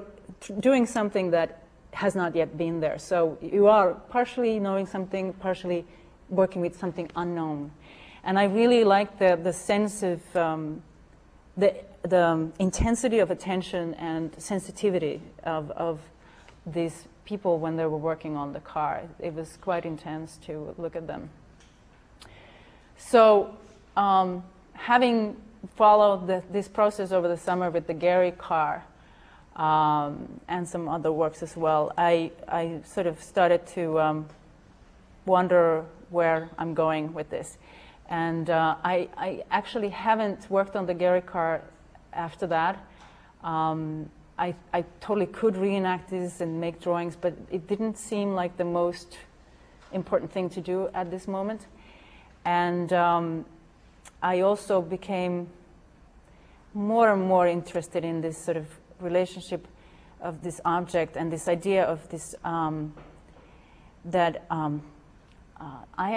doing something that has not yet been there. So you are partially knowing something, partially working with something unknown. And I really like the sense of the intensity of attention and sensitivity of these people when they were working on the car. It was quite intense to look at them. So having followed this process over the summer with the Gary car and some other works as well, I sort of started to wonder where I'm going with this. And I actually haven't worked on the Gary car after that. I totally could reenact this and make drawings, but it didn't seem like the most important thing to do at this moment. And I also became more and more interested in this sort of relationship of this object and this idea of this, ion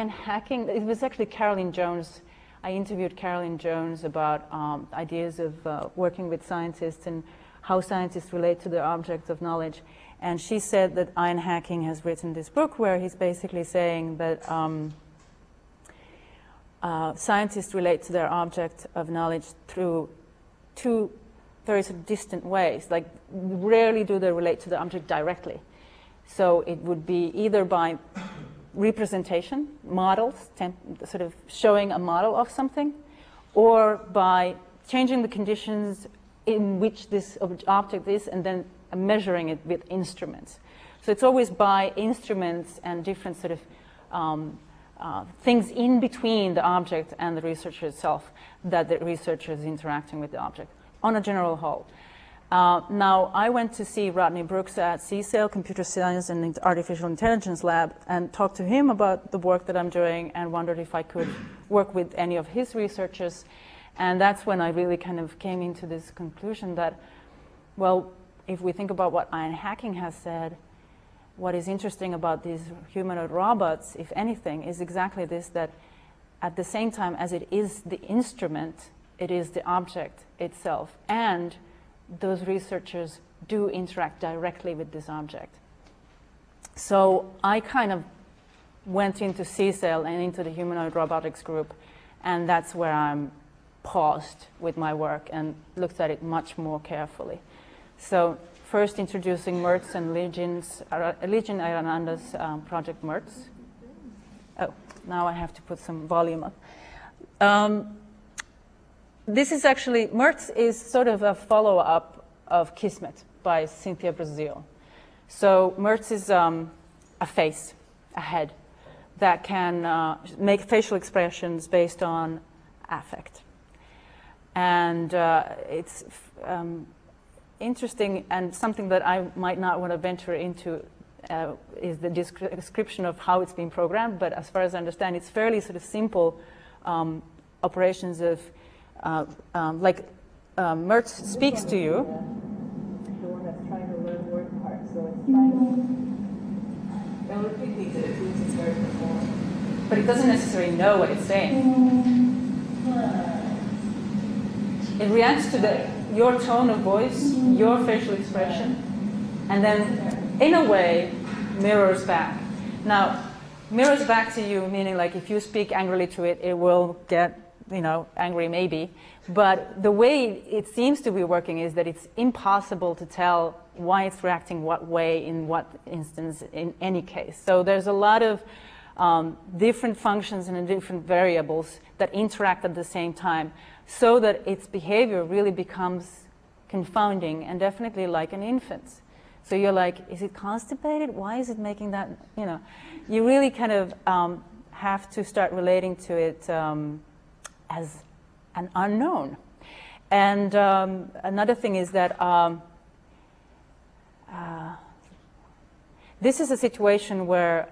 hacking. It was actually Caroline Jones. I interviewed Caroline Jones about ideas of working with scientists and how scientists relate to the objects of knowledge. And she said that Ian Hacking has written this book where he's basically saying that scientists relate to their object of knowledge through two very sort of distant ways. Like, rarely do they relate to the object directly. So it would be either by representation, models, sort of showing a model of something, or by changing the conditions in which this object is and then measuring it with instruments. So it's always by instruments and different sort of things in between the object and the researcher itself that the researcher is interacting with the object on a general whole. Now, I went to see Rodney Brooks at CSAIL, Computer Science and Artificial Intelligence Lab, and talked to him about the work that I'm doing and wondered if I could work with any of his researchers. And that's when I really kind of came into this conclusion that, well, if we think about what Ian Hacking has said, what is interesting about these humanoid robots, if anything, is exactly this, that at the same time as it is the instrument, it is the object itself. And those researchers do interact directly with this object. So I kind of went into CSAIL and into the humanoid robotics group, and that's where I'm paused with my work and looked at it much more carefully. So first introducing Mertz and Legion Arananda's project Mertz. Oh, now I have to put some volume up. this is actually, Mertz is sort of a follow-up of Kismet by Cynthia Brazil. So Mertz is a face, a head, that can make facial expressions based on affect. And it's interesting, and something that I might not want to venture into is the description of how it's being programmed, but as far as I understand, it's fairly sort of simple operations of, like Mertz speaks to you. The one that's trying to learn word parts, so it's trying to repeat these, it repeats its very perform. But it doesn't necessarily know what it's saying. It reacts to your tone of voice, your facial expression, and then, in a way, mirrors back. Now, mirrors back to you, meaning like if you speak angrily to it, it will get, angry maybe. But the way it seems to be working is that it's impossible to tell why it's reacting what way in what instance in any case. So there's a lot of different functions and different variables that interact at the same time, so that its behavior really becomes confounding and definitely like an infant's. So you're like, is it constipated? Why is it making that? You really kind of have to start relating to it as an unknown. And another thing is that this is a situation where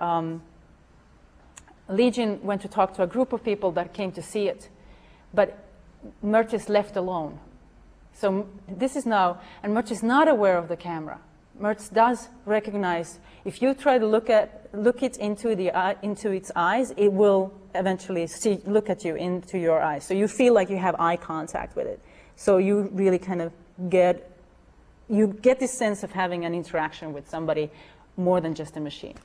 Legion went to talk to a group of people that came to see it, but Mertz is left alone. So this is now, and Mertz is not aware of the camera. Mertz does recognize, if you try to look it into its eyes, it will eventually look at you into your eyes. So you feel like you have eye contact with it. So you really kind of get this sense of having an interaction with somebody more than just a machine.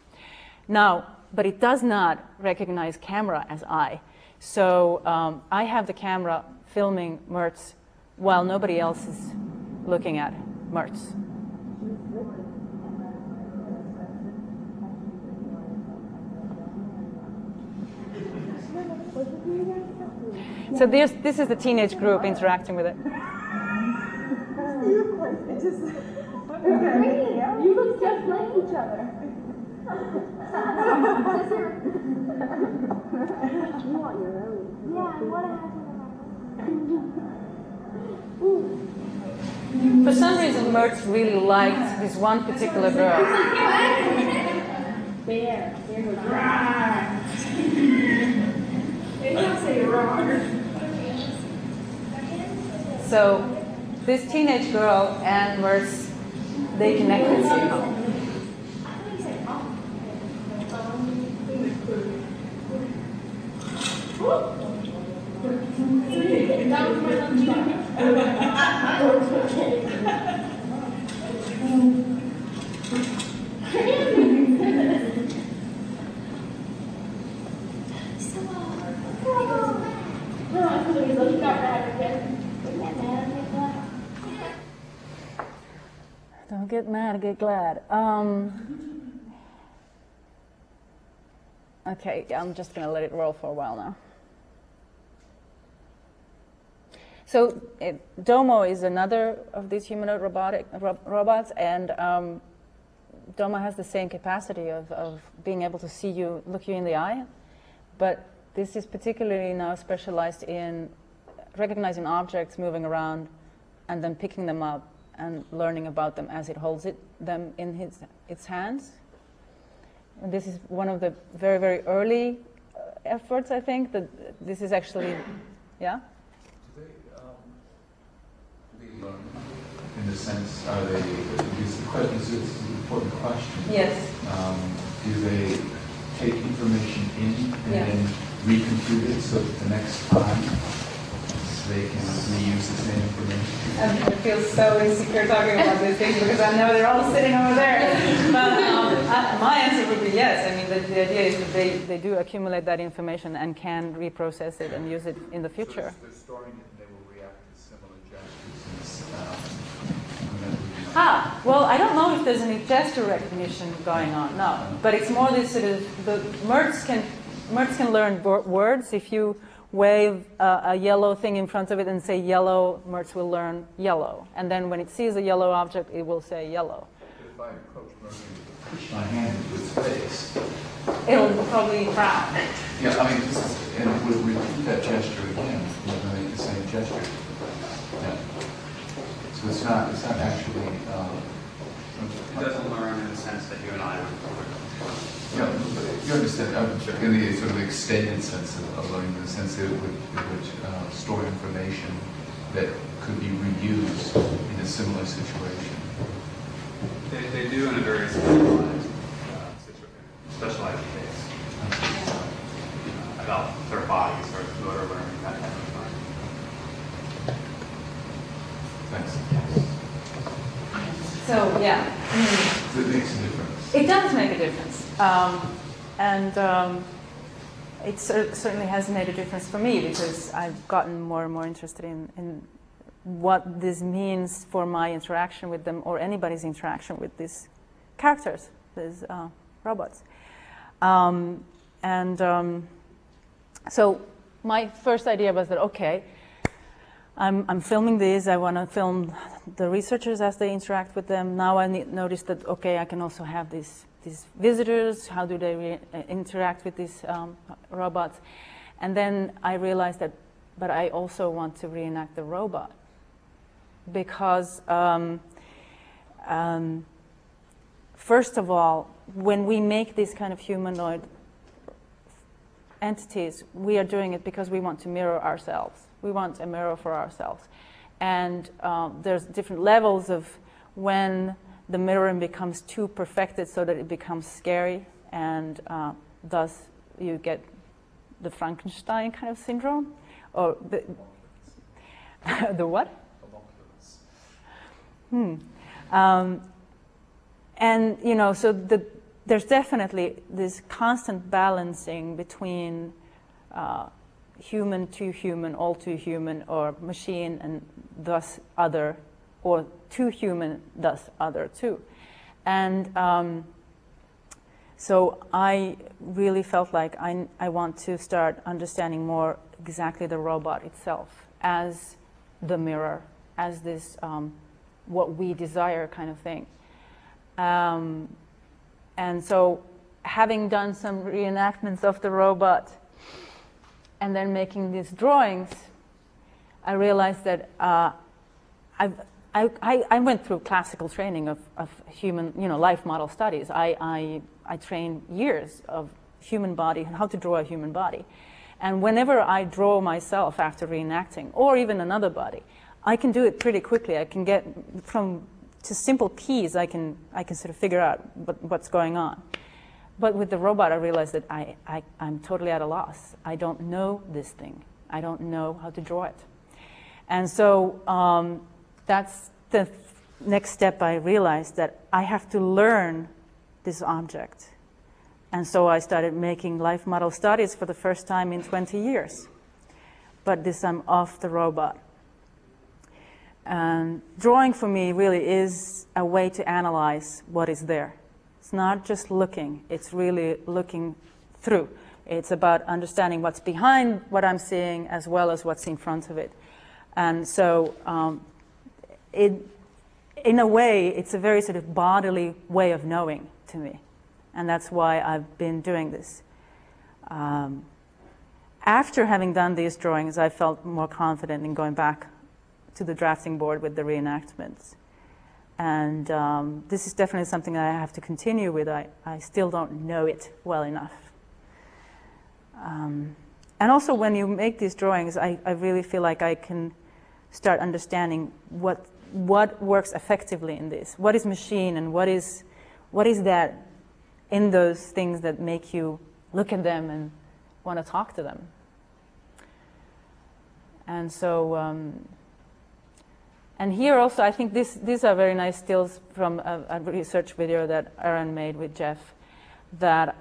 Now, but it does not recognize camera as eye. So I have the camera filming Mertz while nobody else is looking at Mertz. So this is the teenage group interacting with it. You look just like each other. You want your own? Yeah, I want to have For some reason, Mertz really liked this one particular girl. Bear. They don't say wrong. So this teenage girl and Mertz, they connected somehow. That was my lunch. Don't get mad, get glad. Okay, I'm just going to let it roll for a while now. So Domo is another of these humanoid robots, and Domo has the same capacity of being able to see you, look you in the eye, but this is particularly now specialized in recognizing objects moving around and then picking them up and learning about them as it holds them in its hands. And this is one of the very, very early efforts, I think, that this is actually, yeah? Do they learn in the sense, are they, this is an important question. Yes. Do they take information in and then recompute it so that the next time they can reuse the same information? I feel so insecure talking about these things because I know they're all sitting over there. But my answer would be yes. I mean, the idea is that they do accumulate that information and can reprocess it and use it in the future. So they're storing it and they will react to similar gestures. Well, I don't know if there's any gesture recognition going on, no. But it's more this sort of, Mertz can learn words. If you wave a yellow thing in front of it and say yellow, Mertz will learn yellow. And then when it sees a yellow object, it will say yellow. If I approach Mertz and push my hand into its face, It'll probably frown. yeah, I mean, and we'll repeat that gesture again. We're going to make the same gesture. Yeah. So it's not actually. It doesn't learn in the sense that you and I would. Yeah, you understand. In the sort of extended sense of learning, in the sense that it would store information that could be reused in a similar situation. They do in a very specialized case. About their bodies or motor learning, that type of thing. Thanks. So, yeah. It makes a difference. It does make a difference. It certainly has made a difference for me because I've gotten more and more interested in what this means for my interaction with them or anybody's interaction with these characters, these robots. So my first idea was that, okay, I'm filming these. I want to film the researchers as they interact with them. Now I noticed that, okay, I can also have these visitors. How do they interact with these robots? And then I realized that, but I also want to reenact the robot because, first of all, when we make these kind of humanoid entities, we are doing it because we want to mirror ourselves. We want a mirror for ourselves. And there's different levels of when the mirroring becomes too perfected so that it becomes scary, and thus you get the Frankenstein kind of syndrome, or the the what? And you know, so there's definitely this constant balancing between human to human, all too human, or machine and thus other, or too human, thus other too. And so I really felt like I want to start understanding more exactly the robot itself as the mirror, as this what we desire kind of thing. And so having done some reenactments of the robot and then making these drawings, I realized that I went through classical training of human, life model studies. I trained years of human body, how to draw a human body. And whenever I draw myself after reenacting, or even another body, I can do it pretty quickly. I can get to simple keys, I can sort of figure out what's going on. But with the robot, I realized that I'm totally at a loss. I don't know this thing. I don't know how to draw it. And so that's the next step. I realized that I have to learn this object. And so I started making life model studies for the first time in 20 years. But this time of the robot. And drawing for me really is a way to analyze what is there. It's not just looking, it's really looking through. It's about understanding what's behind what I'm seeing as well as what's in front of it. And so in a way, it's a very sort of bodily way of knowing to me. And that's why I've been doing this. After having done these drawings, I felt more confident in going back to the drafting board with the reenactments. And this is definitely something that I have to continue with. I still don't know it well enough. And also when you make these drawings, I really feel like I can start understanding what works effectively in this. What is machine and what is that in those things that make you look at them and want to talk to them. And so, and here also, I think these are very nice stills from a research video that Aaron made with Jeff, that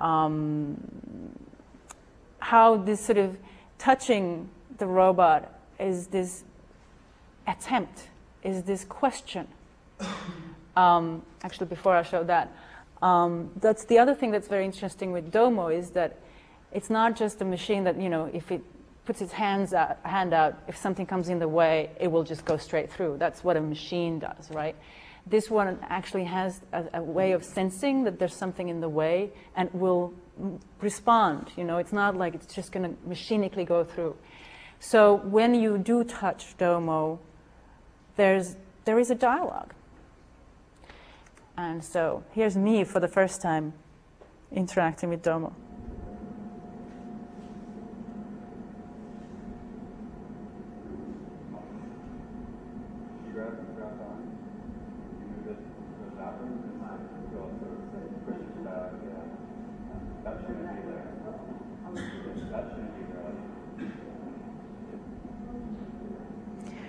how this sort of touching the robot is this attempt, is this question. Actually, before I show that, that's the other thing that's very interesting with Domo is that it's not just a machine that, if it puts its hand out. If something comes in the way, it will just go straight through. That's what a machine does, right? This one actually has a way of sensing that there's something in the way and will respond. You know, it's not like it's just going to mechanically go through. So when you do touch Domo, there is a dialogue. And so here's me for the first time interacting with Domo.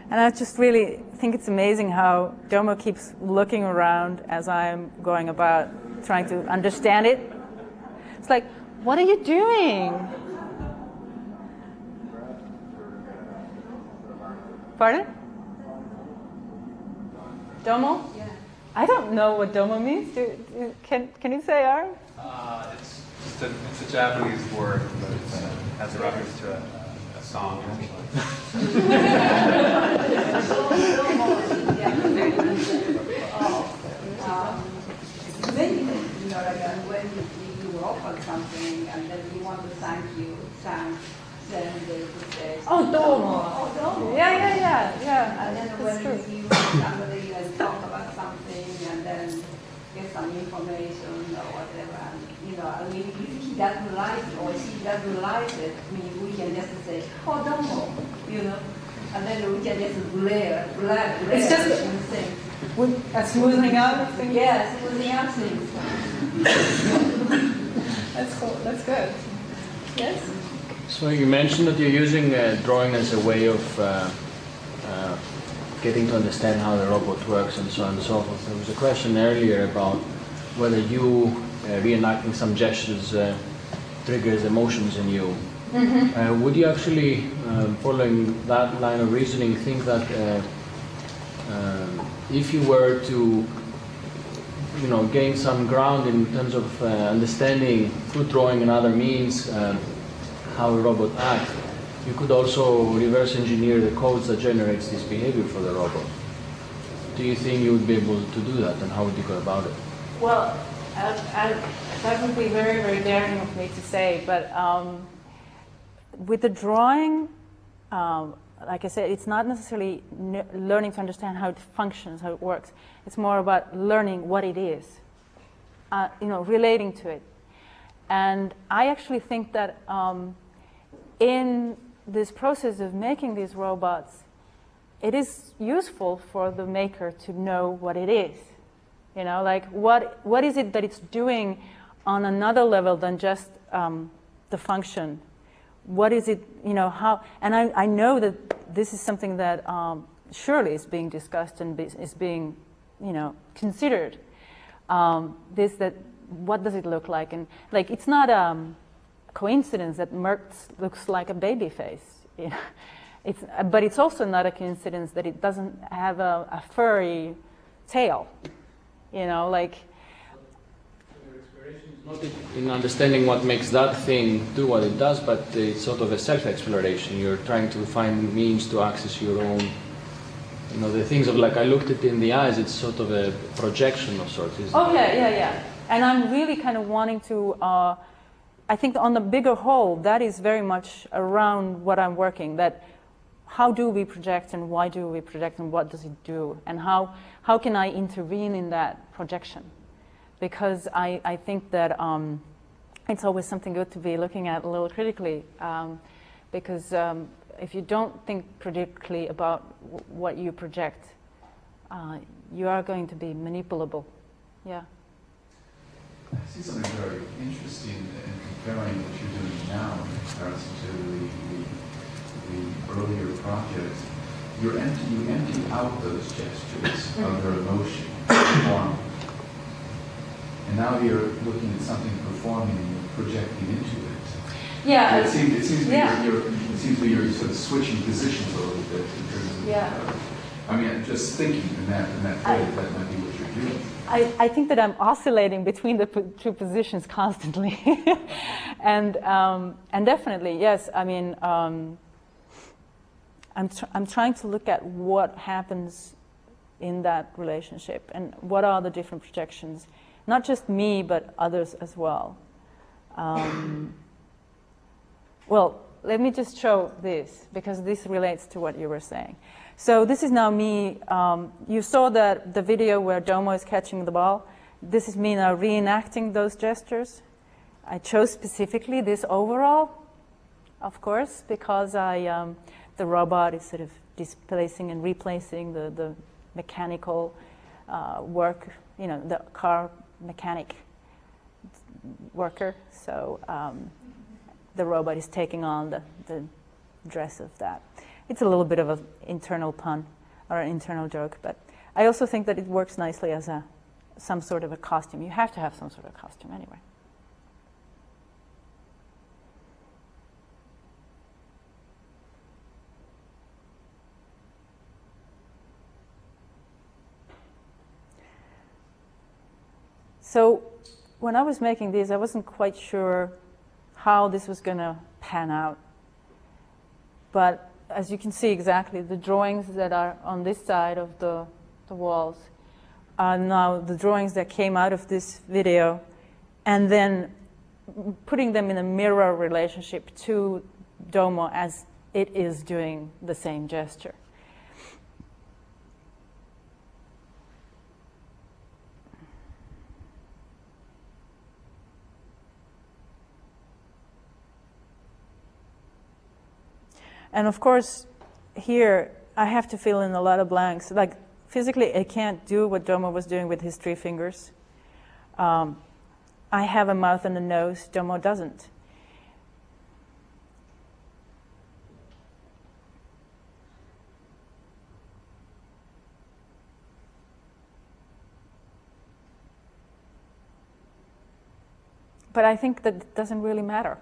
And I just really think it's amazing how Domo keeps looking around as I'm going about trying to understand it. It's like, what are you doing? Pardon? Domo? Yeah. I don't know what Domo means. Can you say, Aaron? It's a Japanese word, but it has a reference to a song, actually. When you work on something and then you want to thank, then they would say, Oh, Domo. Oh, Domo. Yeah. And then That's when true. you somebody and talk about something and then get some information or whatever, and I mean, if he doesn't like it or she doesn't like it, I mean, we can just say, oh, Domo, and then we can just blare. It's just things. a smoothing out of things? Yes, smoothing out things. That's cool. That's good. Yes? So you mentioned that you're using drawing as a way of getting to understand how the robot works and so on and so forth. There was a question earlier about whether you reenacting some gestures triggers emotions in you. Mm-hmm. Would you actually, following that line of reasoning, think that if you were to gain some ground in terms of understanding through drawing and other means how a robot acts, you could also reverse engineer the codes that generates this behavior for the robot? Do you think you would be able to do that, and how would you go about it? Well, that would be very, very daring of me to say, but with the drawing, like I said, it's not necessarily learning to understand how it functions, how it works. It's more about learning what it is, relating to it. And I actually think that in this process of making these robots, it is useful for the maker to know what it is. Like what is it that it's doing on another level than just the function? What is it, how, and I know that this is something that surely is being discussed and is being, considered. What does it look like? And like, it's not a coincidence that Mertz looks like a baby face. But it's also not a coincidence that it doesn't have a furry tail. Like. Your exploration is not in understanding what makes that thing do what it does, but it's sort of a self-exploration. You're trying to find means to access your own. The things of like I looked it in the eyes. It's sort of a projection of sorts. Yeah. And I'm really kind of wanting to. I think on the bigger whole, that is very much around what I'm working. That how do we project and why do we project and what does it do and how can I intervene in that projection? Because I think that it's always something good to be looking at a little critically. Because if you don't think critically about what you project, you are going to be manipulable. Yeah. I see something very interesting in comparing what you're doing now in comparison to the earlier project. You empty out those gestures of their emotion, form. And now you're looking at something performing and you're projecting into it. Yeah. It seems to be you're sort of switching positions a little bit in terms of, just thinking in that way, that might be what you're doing. I think that I'm oscillating between the two positions constantly. and definitely, yes, I'm trying to look at what happens in that relationship and what are the different projections, not just me, but others as well. Well, let me just show this, because this relates to what you were saying. So this is now me. You saw the video where Domo is catching the ball. This is me now reenacting those gestures. I chose specifically this overall, of course, because the robot is sort of displacing and replacing the mechanical work, the car mechanic worker. So the robot is taking on the dress of that. It's a little bit of an internal pun or an internal joke, but I also think that it works nicely as some sort of a costume. You have to have some sort of costume anyway. So when I was making these, I wasn't quite sure how this was going to pan out. But as you can see exactly, the drawings that are on this side of the walls are now the drawings that came out of this video, and then putting them in a mirror relationship to Domo as it is doing the same gesture. And of course, here I have to fill in a lot of blanks. Like physically, I can't do what Domo was doing with his 3 fingers. I have a mouth and a nose. Domo doesn't. But I think that it doesn't really matter.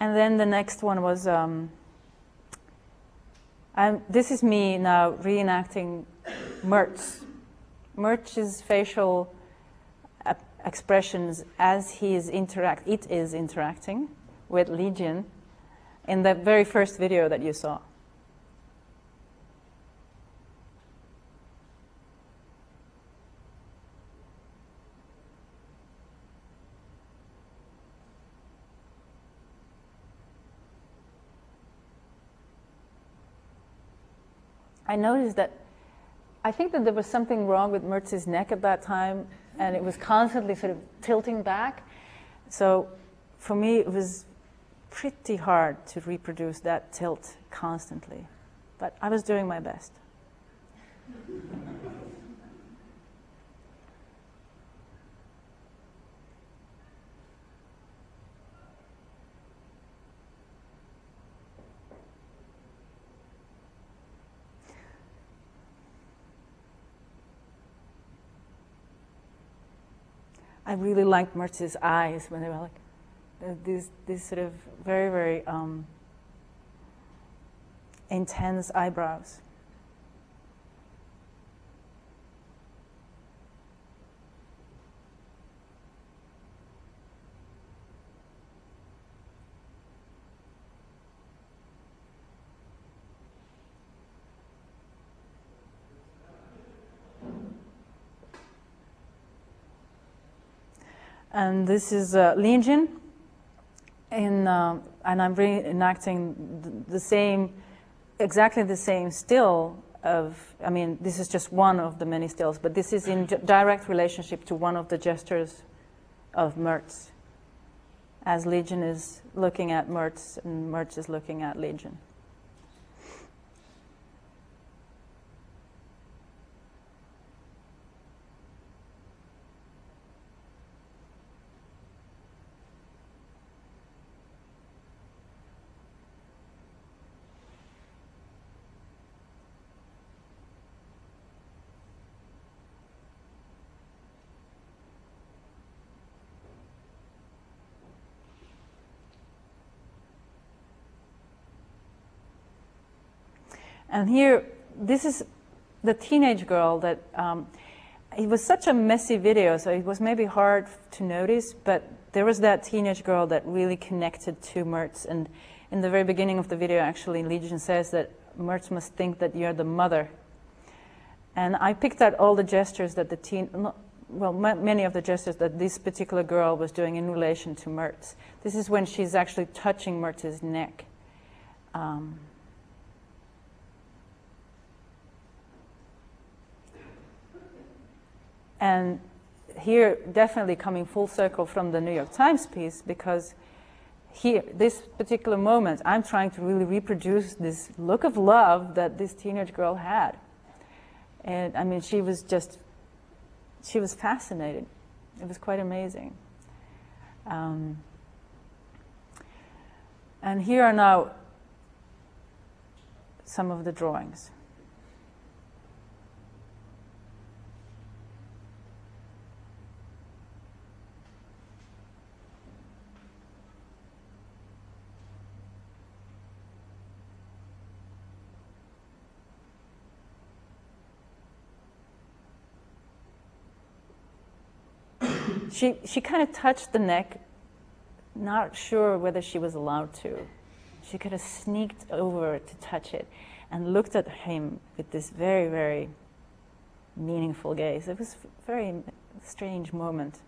And then the next one was, this is me now reenacting Mertz. Mertz's facial expressions as it is interacting with Legion in the very first video that you saw. I noticed that I think that there was something wrong with Mertz's neck at that time, and it was constantly sort of tilting back. So for me, it was pretty hard to reproduce that tilt constantly. But I was doing my best. I really liked Mertz's eyes when they were like these sort of very, very intense eyebrows. And this is Legion, and I'm reenacting the same, exactly the same still of, I mean, this is just one of the many stills, but this is in direct relationship to one of the gestures of Mertz, as Legion is looking at Mertz, and Mertz is looking at Legion. And here, this is the teenage girl that, it was such a messy video, so it was maybe hard to notice, but there was that teenage girl that really connected to Mertz. And in the very beginning of the video, actually, Legion says that Mertz must think that you're the mother. And I picked out all the gestures that many of the gestures that this particular girl was doing in relation to Mertz. This is when she's actually touching Mertz's neck. And here, definitely coming full circle from the New York Times piece, because here, this particular moment, I'm trying to really reproduce this look of love that this teenage girl had. And I mean, she was fascinated. It was quite amazing. And here are now some of the drawings. She kind of touched the neck, not sure whether she was allowed to. She kind of sneaked over to touch it and looked at him with this very, very meaningful gaze. It was a very strange moment.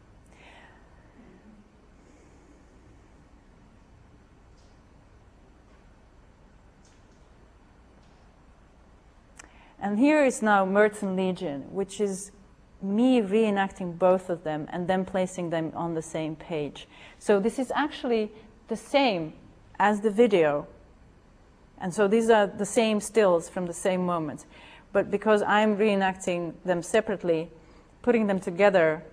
And here is now Mertz and Legion, which is me reenacting both of them and then placing them on the same page. So this is actually the same as the video. And so these are the same stills from the same moment. But because I'm reenacting them separately, putting them together,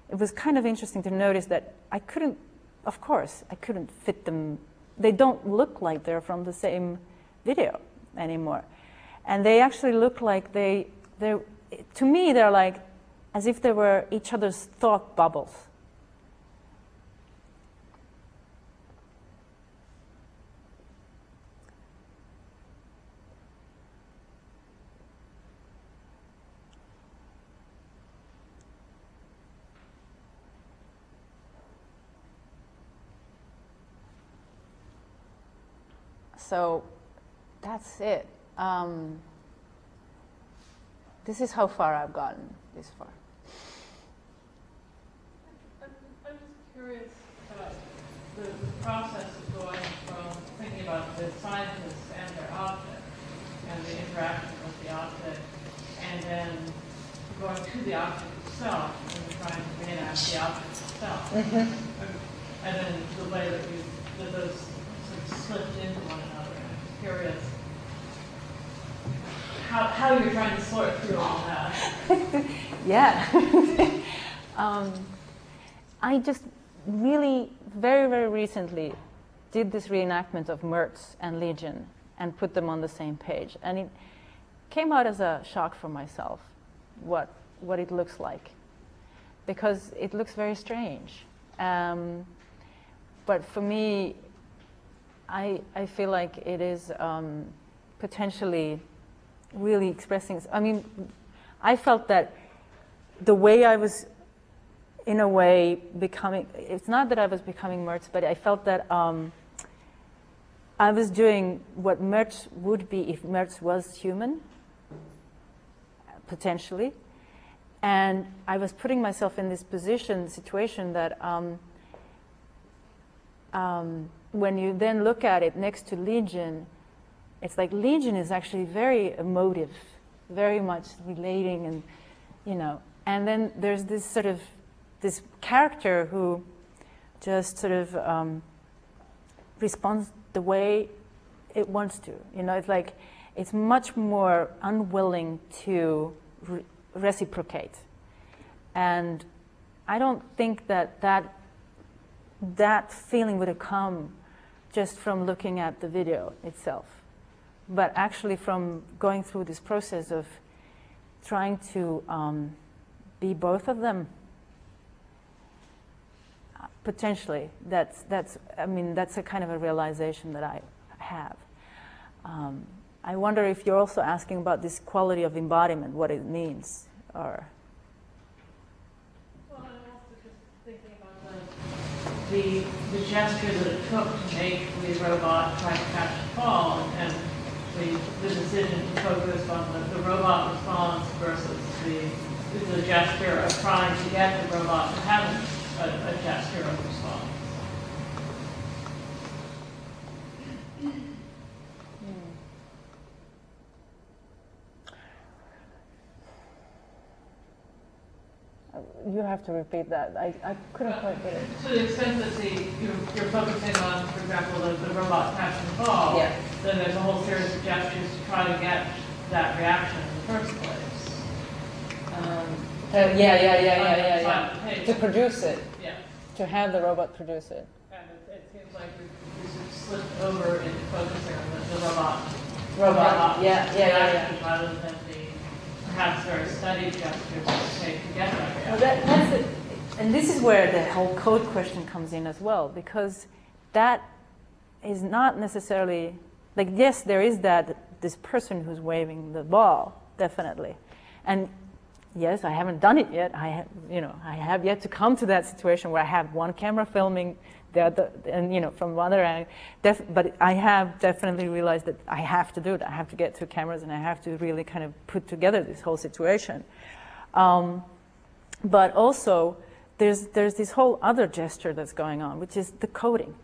it was kind of interesting to notice that I couldn't fit them. They don't look like they're from the same video anymore. And they actually look like to me, they're like as if they were each other's thought bubbles. So that's it. This is how far I've gotten this far. I'm just curious about the process of going from thinking about the scientists and their object and the interaction with the object, and then going to the object itself and trying to reenact the object itself. Mm-hmm. And then the way that those sort of slipped into one another. I'm just curious how you're trying to sort through all that. Yeah. I just really, very, very recently did this reenactment of Mertz and Legion and put them on the same page. And it came out as a shock for myself, what it looks like. Because it looks very strange. But for me, I feel like it is potentially really expressing. I mean, I felt that the way I was, in a way, becoming, it's not that I was becoming Mertz, but I felt that I was doing what Mertz would be if Mertz was human, potentially. And I was putting myself in this situation that when you then look at it next to Legion, it's like Legion is actually very emotive, very much relating, and and then there's this sort of this character who just sort of responds the way it wants to. It's like it's much more unwilling to reciprocate, and I don't think that feeling would have come just from looking at the video itself, but actually from going through this process of trying to be both of them. Potentially, that's a kind of a realization that I have. I wonder if you're also asking about this quality of embodiment, what it means, or... Well, I'm also just thinking about the gesture that it took to make the robot try to catch the fall, and the decision to focus on the robot response versus the gesture of trying to get the robot to have a gesture of response. You have to repeat that. I couldn't quite get it. To the extent that you're focusing on, for example, the robot catch and fall, Yeah. then there's a whole series of gestures to try to get that reaction in the first place. Yeah. To produce it. Yeah. To have the robot produce it. And it seems like we sort of slipped over into focusing on the robot. Yeah. Rather than the perhaps very studied gestures that it takes to get that reaction. Well, that's it. And this is where the whole code question comes in as well, because that is not necessarily, like, yes, there is this person who's waving the ball, definitely. And yes, I haven't done it yet. I have yet to come to that situation where I have one camera filming the other, and from one other angle. But I have definitely realized that I have to do it. I have to get two cameras, and I have to really kind of put together this whole situation. But also, there's this whole other gesture that's going on, which is the coding,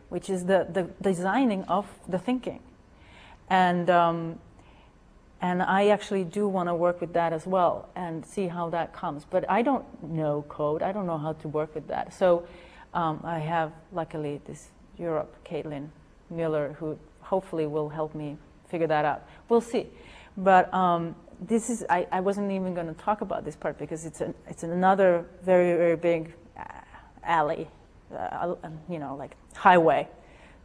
which is the designing of the thinking, and I actually do want to work with that as well and see how that comes. But I don't know code. I don't know how to work with that. So I have, luckily, this Europe, Caitlin Miller, who hopefully will help me figure that out. We'll see. But this is, I wasn't even going to talk about this part because it's another very, very big alley, like highway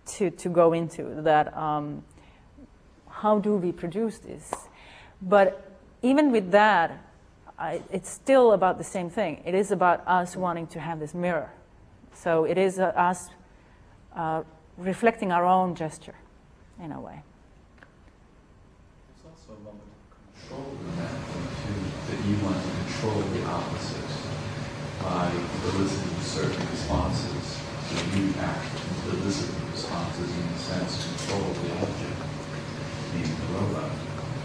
to go into that. How do we produce this? But even with that, it's still about the same thing. It is about us wanting to have this mirror. So it is us reflecting our own gesture, in a way. There's also a moment of control in that point, too, that you want to control the opposite by eliciting certain responses. So you act to elicit the responses, in a sense, control the object, being the robot.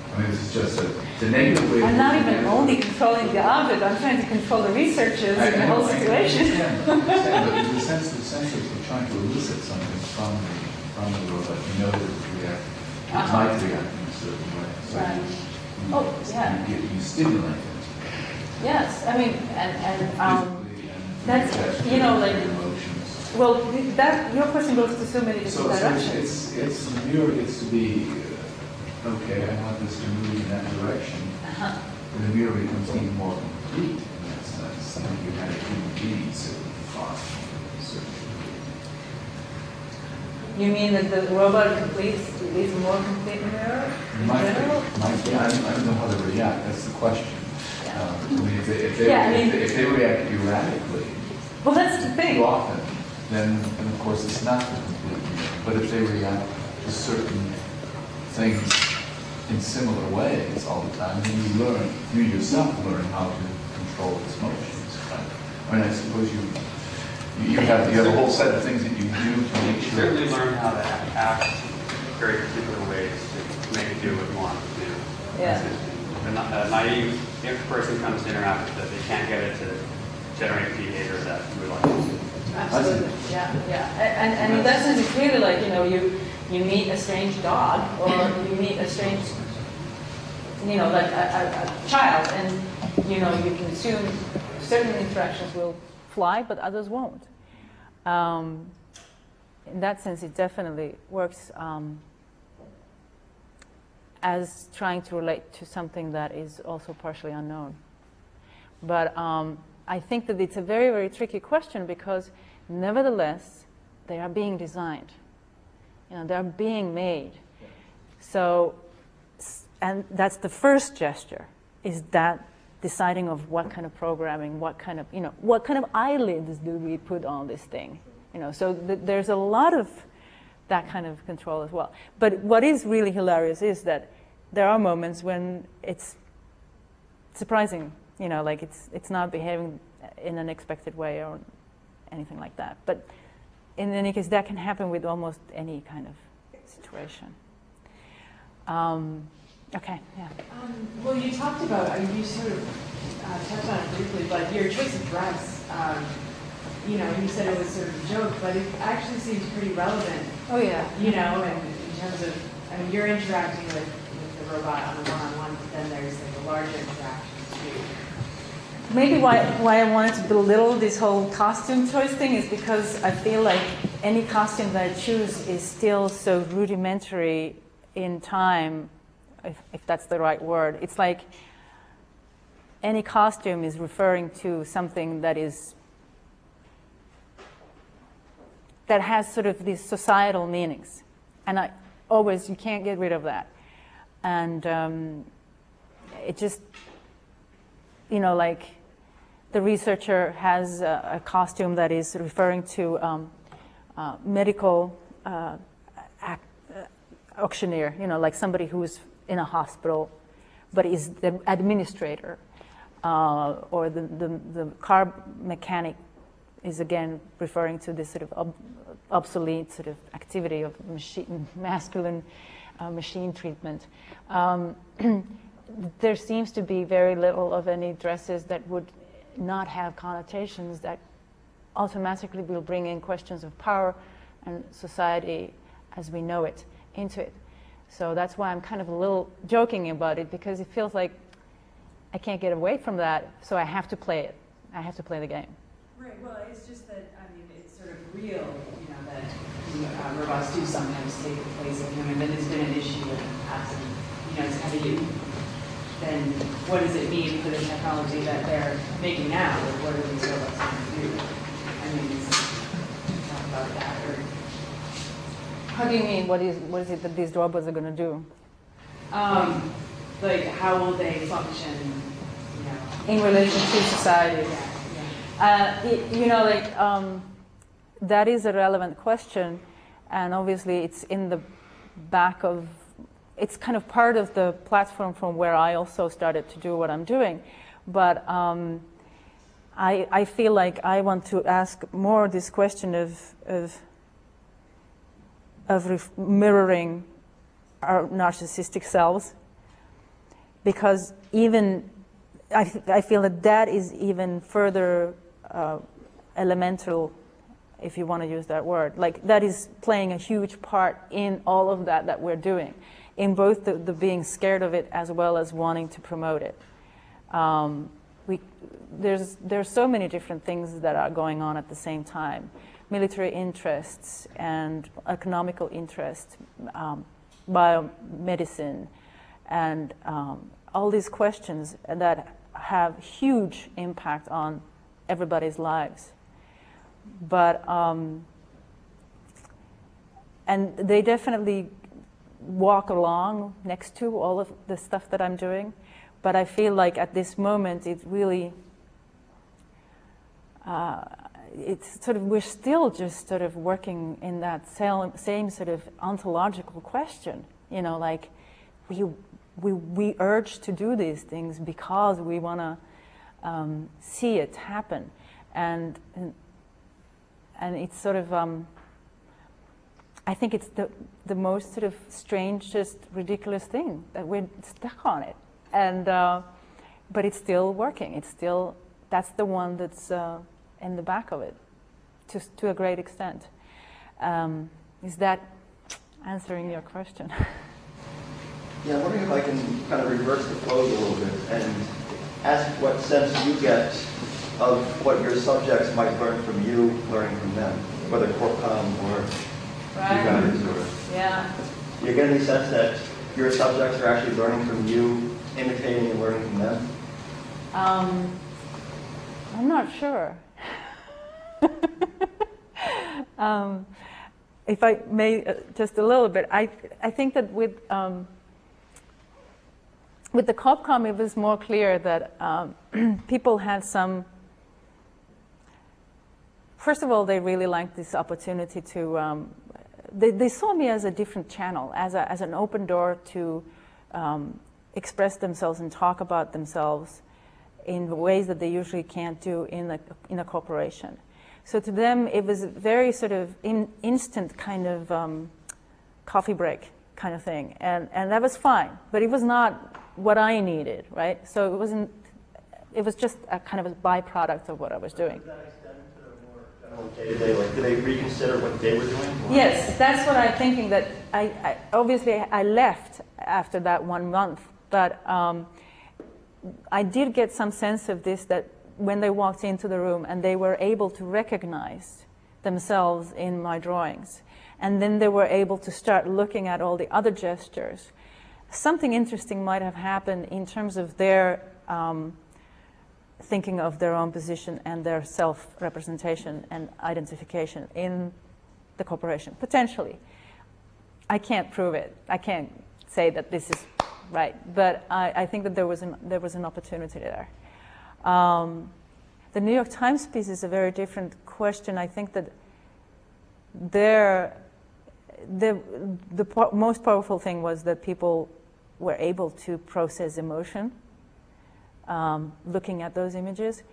I mean, this is just a negative way. I'm not even only controlling the object. I'm trying to control the researchers in the whole situation. I understand, but in the sense that we're trying to elicit something from the robot, you know that it might react in a certain way. So you stimulate it. Yes, I mean, and that's, like, emotions. well, that your question goes to so many different directions. It's the mirror gets to be, okay, I want this to move in that direction. And the mirror becomes even more complete in that sense. I think you had a human being sitting far from You mean that the robot is more complete mirror in general? Might be. I don't know how they react. That's the question. I mean, if they react erratically, well, that's the thing. too often, then of course it's not the complete mirror. But if they react to certain things in similar ways all the time, then you yourself learn how to control its motions. Right? I mean, I suppose you have a whole set of things that you do to make You sure. certainly learn how to act in very particular ways to make it do what you want it to do. Yeah. A naive person comes to interact with it, they can't get it to generate behavior that you would like to do. Absolutely, yeah. And in that sense, it's really like, you meet a strange dog, or you meet a strange, like a child, and, you can assume certain interactions will fly, but others won't. In that sense, it definitely works as trying to relate to something that is also partially unknown. But I think that it's a very, very tricky question because nevertheless, they are being designed. They're being made. So, and that's the first gesture, is that deciding of what kind of programming, what kind of eyelids do we put on this thing. So there's a lot of that kind of control as well. But what is really hilarious is that there are moments when it's surprising, like it's not behaving in an expected way or anything like that. But in any case, that can happen with almost any kind of situation. Okay, yeah. Well, you talked about, you sort of touched on it briefly, but your choice of dress, you said it was sort of a joke, but it actually seems pretty relevant. Oh, yeah. And in terms of, you're interacting with the robot on a one-on-one, but then there's like a larger interaction too. Maybe why I wanted to belittle this whole costume choice thing is because I feel like any costume that I choose is still so rudimentary in time, if that's the right word. It's like any costume is referring to something that has sort of these societal meanings. And you can't get rid of that. And it just, like the researcher has a costume that is referring to medical auctioneer, like somebody who's in a hospital, but is the administrator, or the car mechanic is again referring to this sort of obsolete sort of activity of masculine machine treatment. There seems to be very little of any dresses that would not have connotations that automatically will bring in questions of power and society as we know it into it. So that's why I'm kind of a little joking about it, because it feels like I can't get away from that, so I have to play it. I have to play the game. Right, well, it's just that, it's sort of real, that robots do sometimes take the place of human, and there's been an issue in the past, and, it's how do you, then what does it mean for the technology that they're making now? Like, what are these robots going to do? Talk about that, or... How do you mean? What is it that these robots are going to do? Like, how will they function, in relation to society? Yeah. That is a relevant question, and obviously it's in the back of, it's kind of part of the platform from where I also started to do what I'm doing. But I feel like I want to ask more this question of mirroring our narcissistic selves, because even I feel that is even further elemental, if you want to use that word. Like, that is playing a huge part in all of that we're doing, in both the being scared of it as well as wanting to promote it. There's so many different things that are going on at the same time. Military interests and economical interests, biomedicine, and all these questions that have huge impact on everybody's lives. But, and they definitely walk along next to all of the stuff that I'm doing, but I feel like at this moment it really, it's sort of, we're still just sort of working in that same sort of ontological question, like we urge to do these things because we want to see it happen, and it's sort of, I think it's the most sort of strangest, ridiculous thing that we're stuck on it, and but it's still working. It's still, that's the one that's in the back of it, to a great extent. Is that answering your question? Yeah, I'm wondering if I can kind of reverse the flows a little bit and ask what sense you get of what your subjects might learn from you, learning from them, whether Corpcom or you guys, or... Yeah. Do you get any sense that your subjects are actually learning from you, imitating and learning from them? I'm not sure. If I may, just a little bit, I think that with the Corpcom, it was more clear that people had some. First of all, they really liked this opportunity to they saw me as a different channel, as an open door to express themselves and talk about themselves in ways that they usually can't do in a corporation. So to them, it was a very sort of instant kind of coffee break kind of thing, and that was fine, but it was not what I needed, right? So it wasn't. It was just a kind of a byproduct of what I was doing. Does that extend to more general day-to-day? Like, do they reconsider what they were doing? Or? Yes, that's what I'm thinking. That I obviously I left after that 1 month, but I did get some sense of this, that when they walked into the room and they were able to recognize themselves in my drawings, and then they were able to start looking at all the other gestures, something interesting might have happened in terms of their thinking of their own position and their self-representation and identification in the corporation, potentially. I can't prove it. I can't say that this is right, but I think that there was an opportunity there. The New York Times piece is a very different question. I think that the most powerful thing was that people were able to process emotion looking at those images.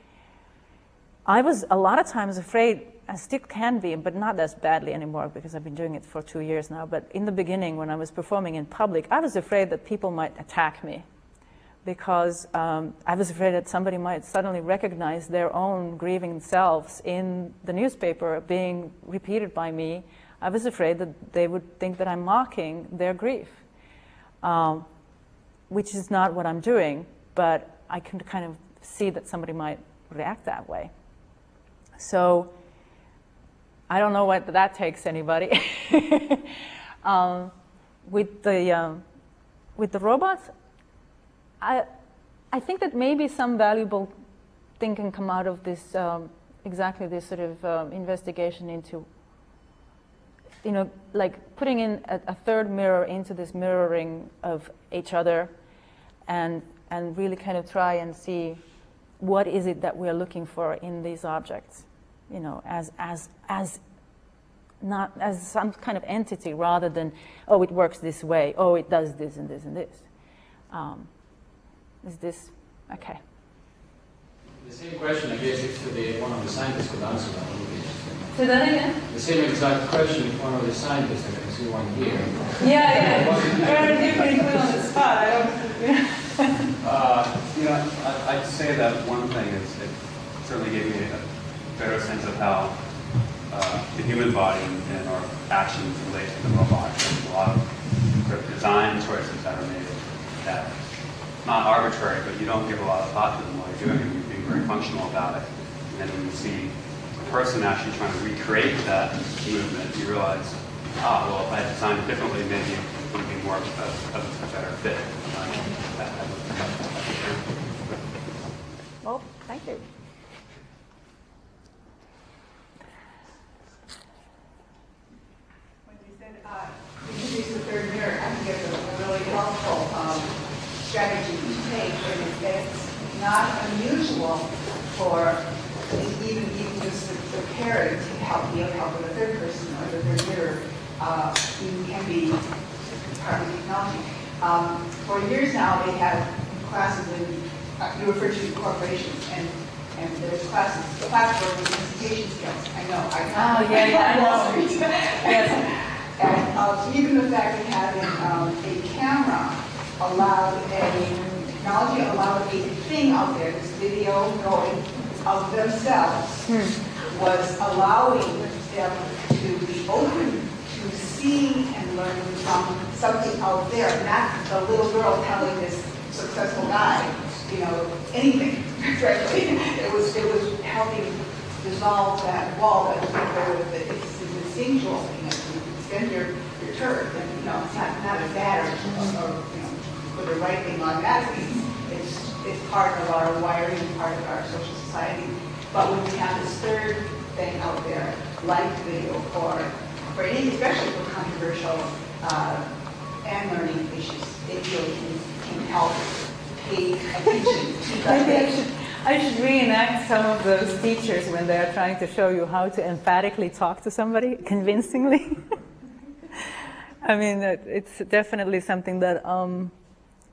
I was a lot of times afraid, I still can be, but not as badly anymore because I've been doing it for 2 years now. But in the beginning, when I was performing in public, I was afraid that people might attack me, because I was afraid that somebody might suddenly recognize their own grieving selves in the newspaper being repeated by me. I was afraid that they would think that I'm mocking their grief, which is not what I'm doing, but I can kind of see that somebody might react that way. So I don't know what that takes anybody. With the robots, I think that maybe some valuable thing can come out of this, exactly this sort of investigation into, like putting in a third mirror into this mirroring of each other, and really kind of try and see what is it that we're looking for in these objects, as not as some kind of entity, rather than, oh, it works this way, oh, it does this and this and this. Is this okay? The same question, I guess, if one of the scientists could answer that, would be interesting. Say that again? The same exact question, if one of the scientists, I can see one here. Yeah. Very different on the spot. I don't. I'd say that one thing is it certainly gave me a better sense of how the human body and our actions relate to the robot. There's a lot of sort of design choices that are made that not arbitrary, but you don't give a lot of thought to them while you're doing it. You're being very functional about it. And then when you see a person actually trying to recreate that movement, you realize, well, if I had designed it differently, maybe it would be more of a better fit. Well, thank you. When you said introduce the third mirror, I think it's a really helpful strategy to take, and it's not unusual for even just the parent to help with a third person or the third mirror. You can be part of the technology. For years now, they have classes in, you refer to corporations, and there's classes for presentation skills. I know. I know. Yes. And even the fact that having a camera technology allowed a thing out there, this video going of themselves, was allowing them to be open to seeing and learning from something out there, not the little girl telling this successful guy, anything, frankly. It was helping dissolve that wall that was there with it. It's instinctual, you spend your turn, and it's not a bad or put the right thing automatically. It's part of our wiring, part of our social society. But when we have this third thing out there, like video, for any, especially for controversial and learning issues, it really can help pay attention to that. Maybe I should reenact some of those teachers when they are trying to show you how to emphatically talk to somebody convincingly. I mean, it's definitely something that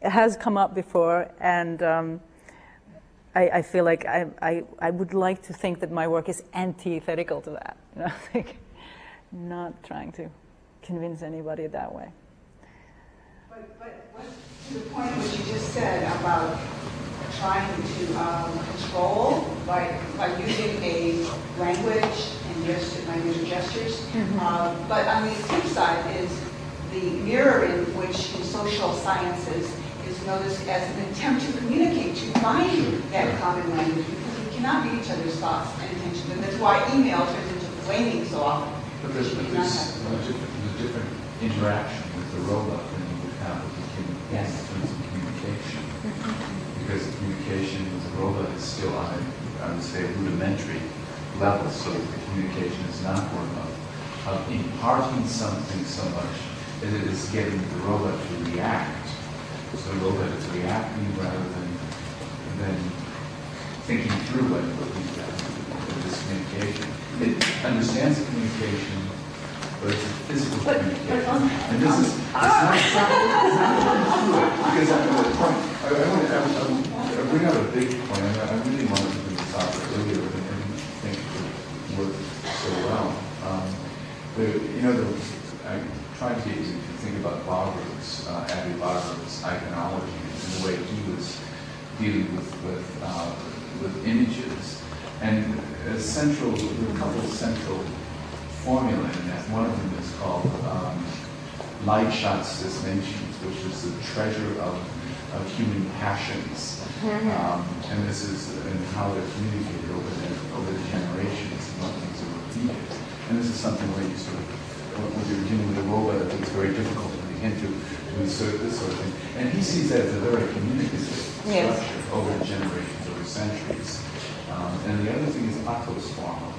has come up before, and I feel like I would like to think that my work is antithetical to that. You know, like not trying to convince anybody that way. But what, to the point of what you just said about trying to control by using a language and language and gestures. But on the flip side is the mirroring, which in social sciences is noticed as an attempt to communicate, to find that common language, because we cannot read each other's thoughts and intentions. And that's why email turns into blaming so often. But there's a different interaction with the robot than you would have with the human being in terms of communication. Because communication with the robot is still on a, I would say, rudimentary level, so the communication is not one of imparting something so much as it is getting the robot to react. So the robot is reacting rather than thinking through what he's doing. This communication. It understands the communication, but it's a physical communication. And this is it's not because I'm at the point. I bring out a big point. I really wanted to bring this out earlier, but I didn't think it would work so well. I tried to get you to think about Barber's, Abby Barber's iconology and the way he was dealing with images. And there are a couple of central formulae in that. One of them is called Lightshot's Distinctions, which is the treasure of human passions. And this is how they're communicated over the generations and what things are repeated. And this is something where you sort of, when you're dealing with a robot, I think it's very difficult to begin to insert this sort of thing. And he sees that as a very communicative structure over generations, over centuries. And the other thing is pathos formal.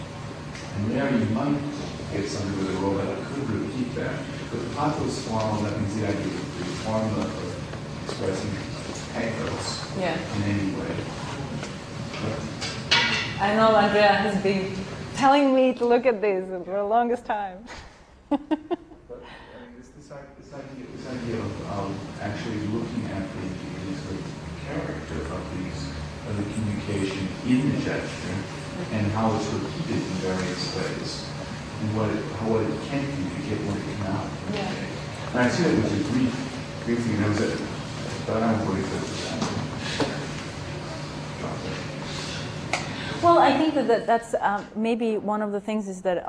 And there you might get something with a robot that could repeat that. But the pathos formal, that means the idea of the formula of expressing pathos in any way. I know Andrea has been telling me to look at this for the longest time. But I mean, this idea of actually looking at the sort of character of the communication in the gesture and how it's repeated in various ways and what it can communicate, what it cannot communicate. And I see that with the grief thing. There was but I don't believe that. Well, I think that's maybe one of the things is that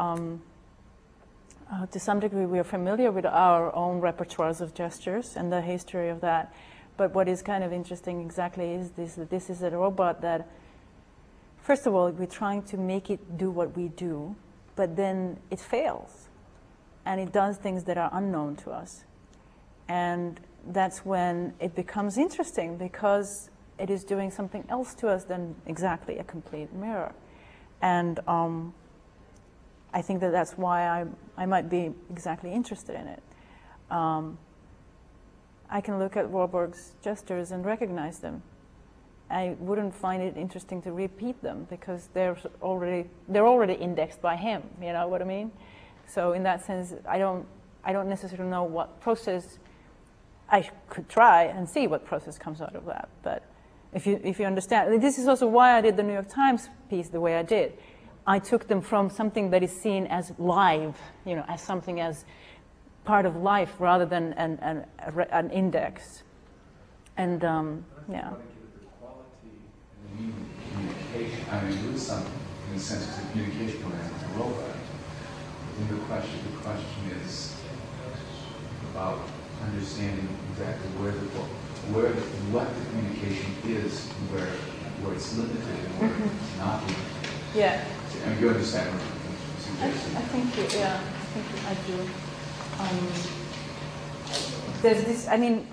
to some degree we are familiar with our own repertoires of gestures and the history of that. But what is kind of interesting exactly is this is a robot that, first of all, we're trying to make it do what we do, but then it fails. And it does things that are unknown to us. And that's when it becomes interesting, because it is doing something else to us than exactly a complete mirror. And I think that's why I might be exactly interested in it. I can look at Warburg's gestures and recognize them. I wouldn't find it interesting to repeat them because they're already indexed by him. You know what I mean? So in that sense, I don't necessarily know what process. I could try and see what process comes out of that. But if you understand, this is also why I did the New York Times piece the way I did. I took them from something that is seen as live, you know, as something as part of life rather than an index. And yeah. The quality and the meaning of communication. I mean, there is something in the sense of communication going on with the robot. I think the question is about understanding exactly what the communication is, where it's limited and where it's not limited. Yeah. I mean, you understand what I'm suggesting? I think I do. There's this, I mean,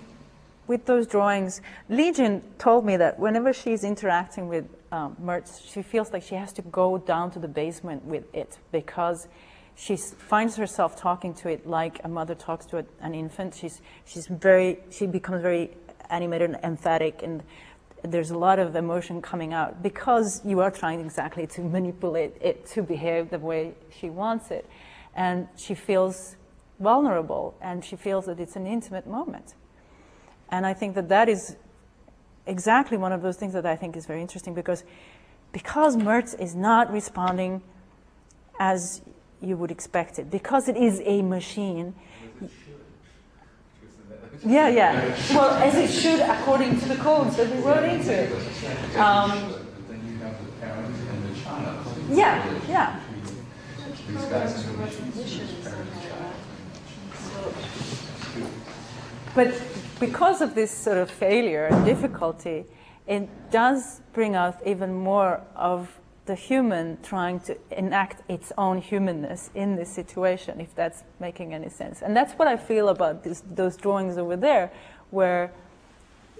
with those drawings, Legion told me that whenever she's interacting with Mertz, she feels like she has to go down to the basement with it because she finds herself talking to it like a mother talks to an infant. She becomes very animated and emphatic, and there's a lot of emotion coming out because you are trying exactly to manipulate it to behave the way she wants it. And she feels vulnerable, and she feels that it's an intimate moment. And I think that that is exactly one of those things that I think is very interesting, because Mertz is not responding as you would expect it, because it is a machine. Yeah, yeah. Well, as it should, according to the codes that we wrote into it. Then you have the parent and the child. Yeah, yeah. These guys in the machines, parent and child. But because of this sort of failure and difficulty, it does bring out even more of the human trying to enact its own humanness in this situation, if that's making any sense. And that's what I feel about those drawings over there, where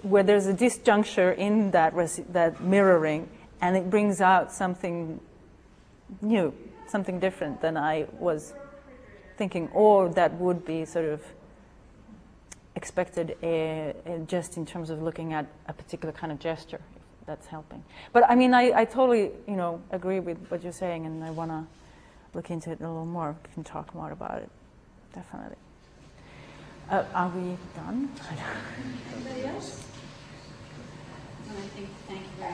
there's a disjuncture in that mirroring, and it brings out something new, something different than I was thinking, or that would be sort of expected just in terms of looking at a particular kind of gesture. That's helping. But I mean, I totally, agree with what you're saying, and I want to look into it a little more. We can talk more about it, definitely. Are we done? Anybody else? And I think, thank you very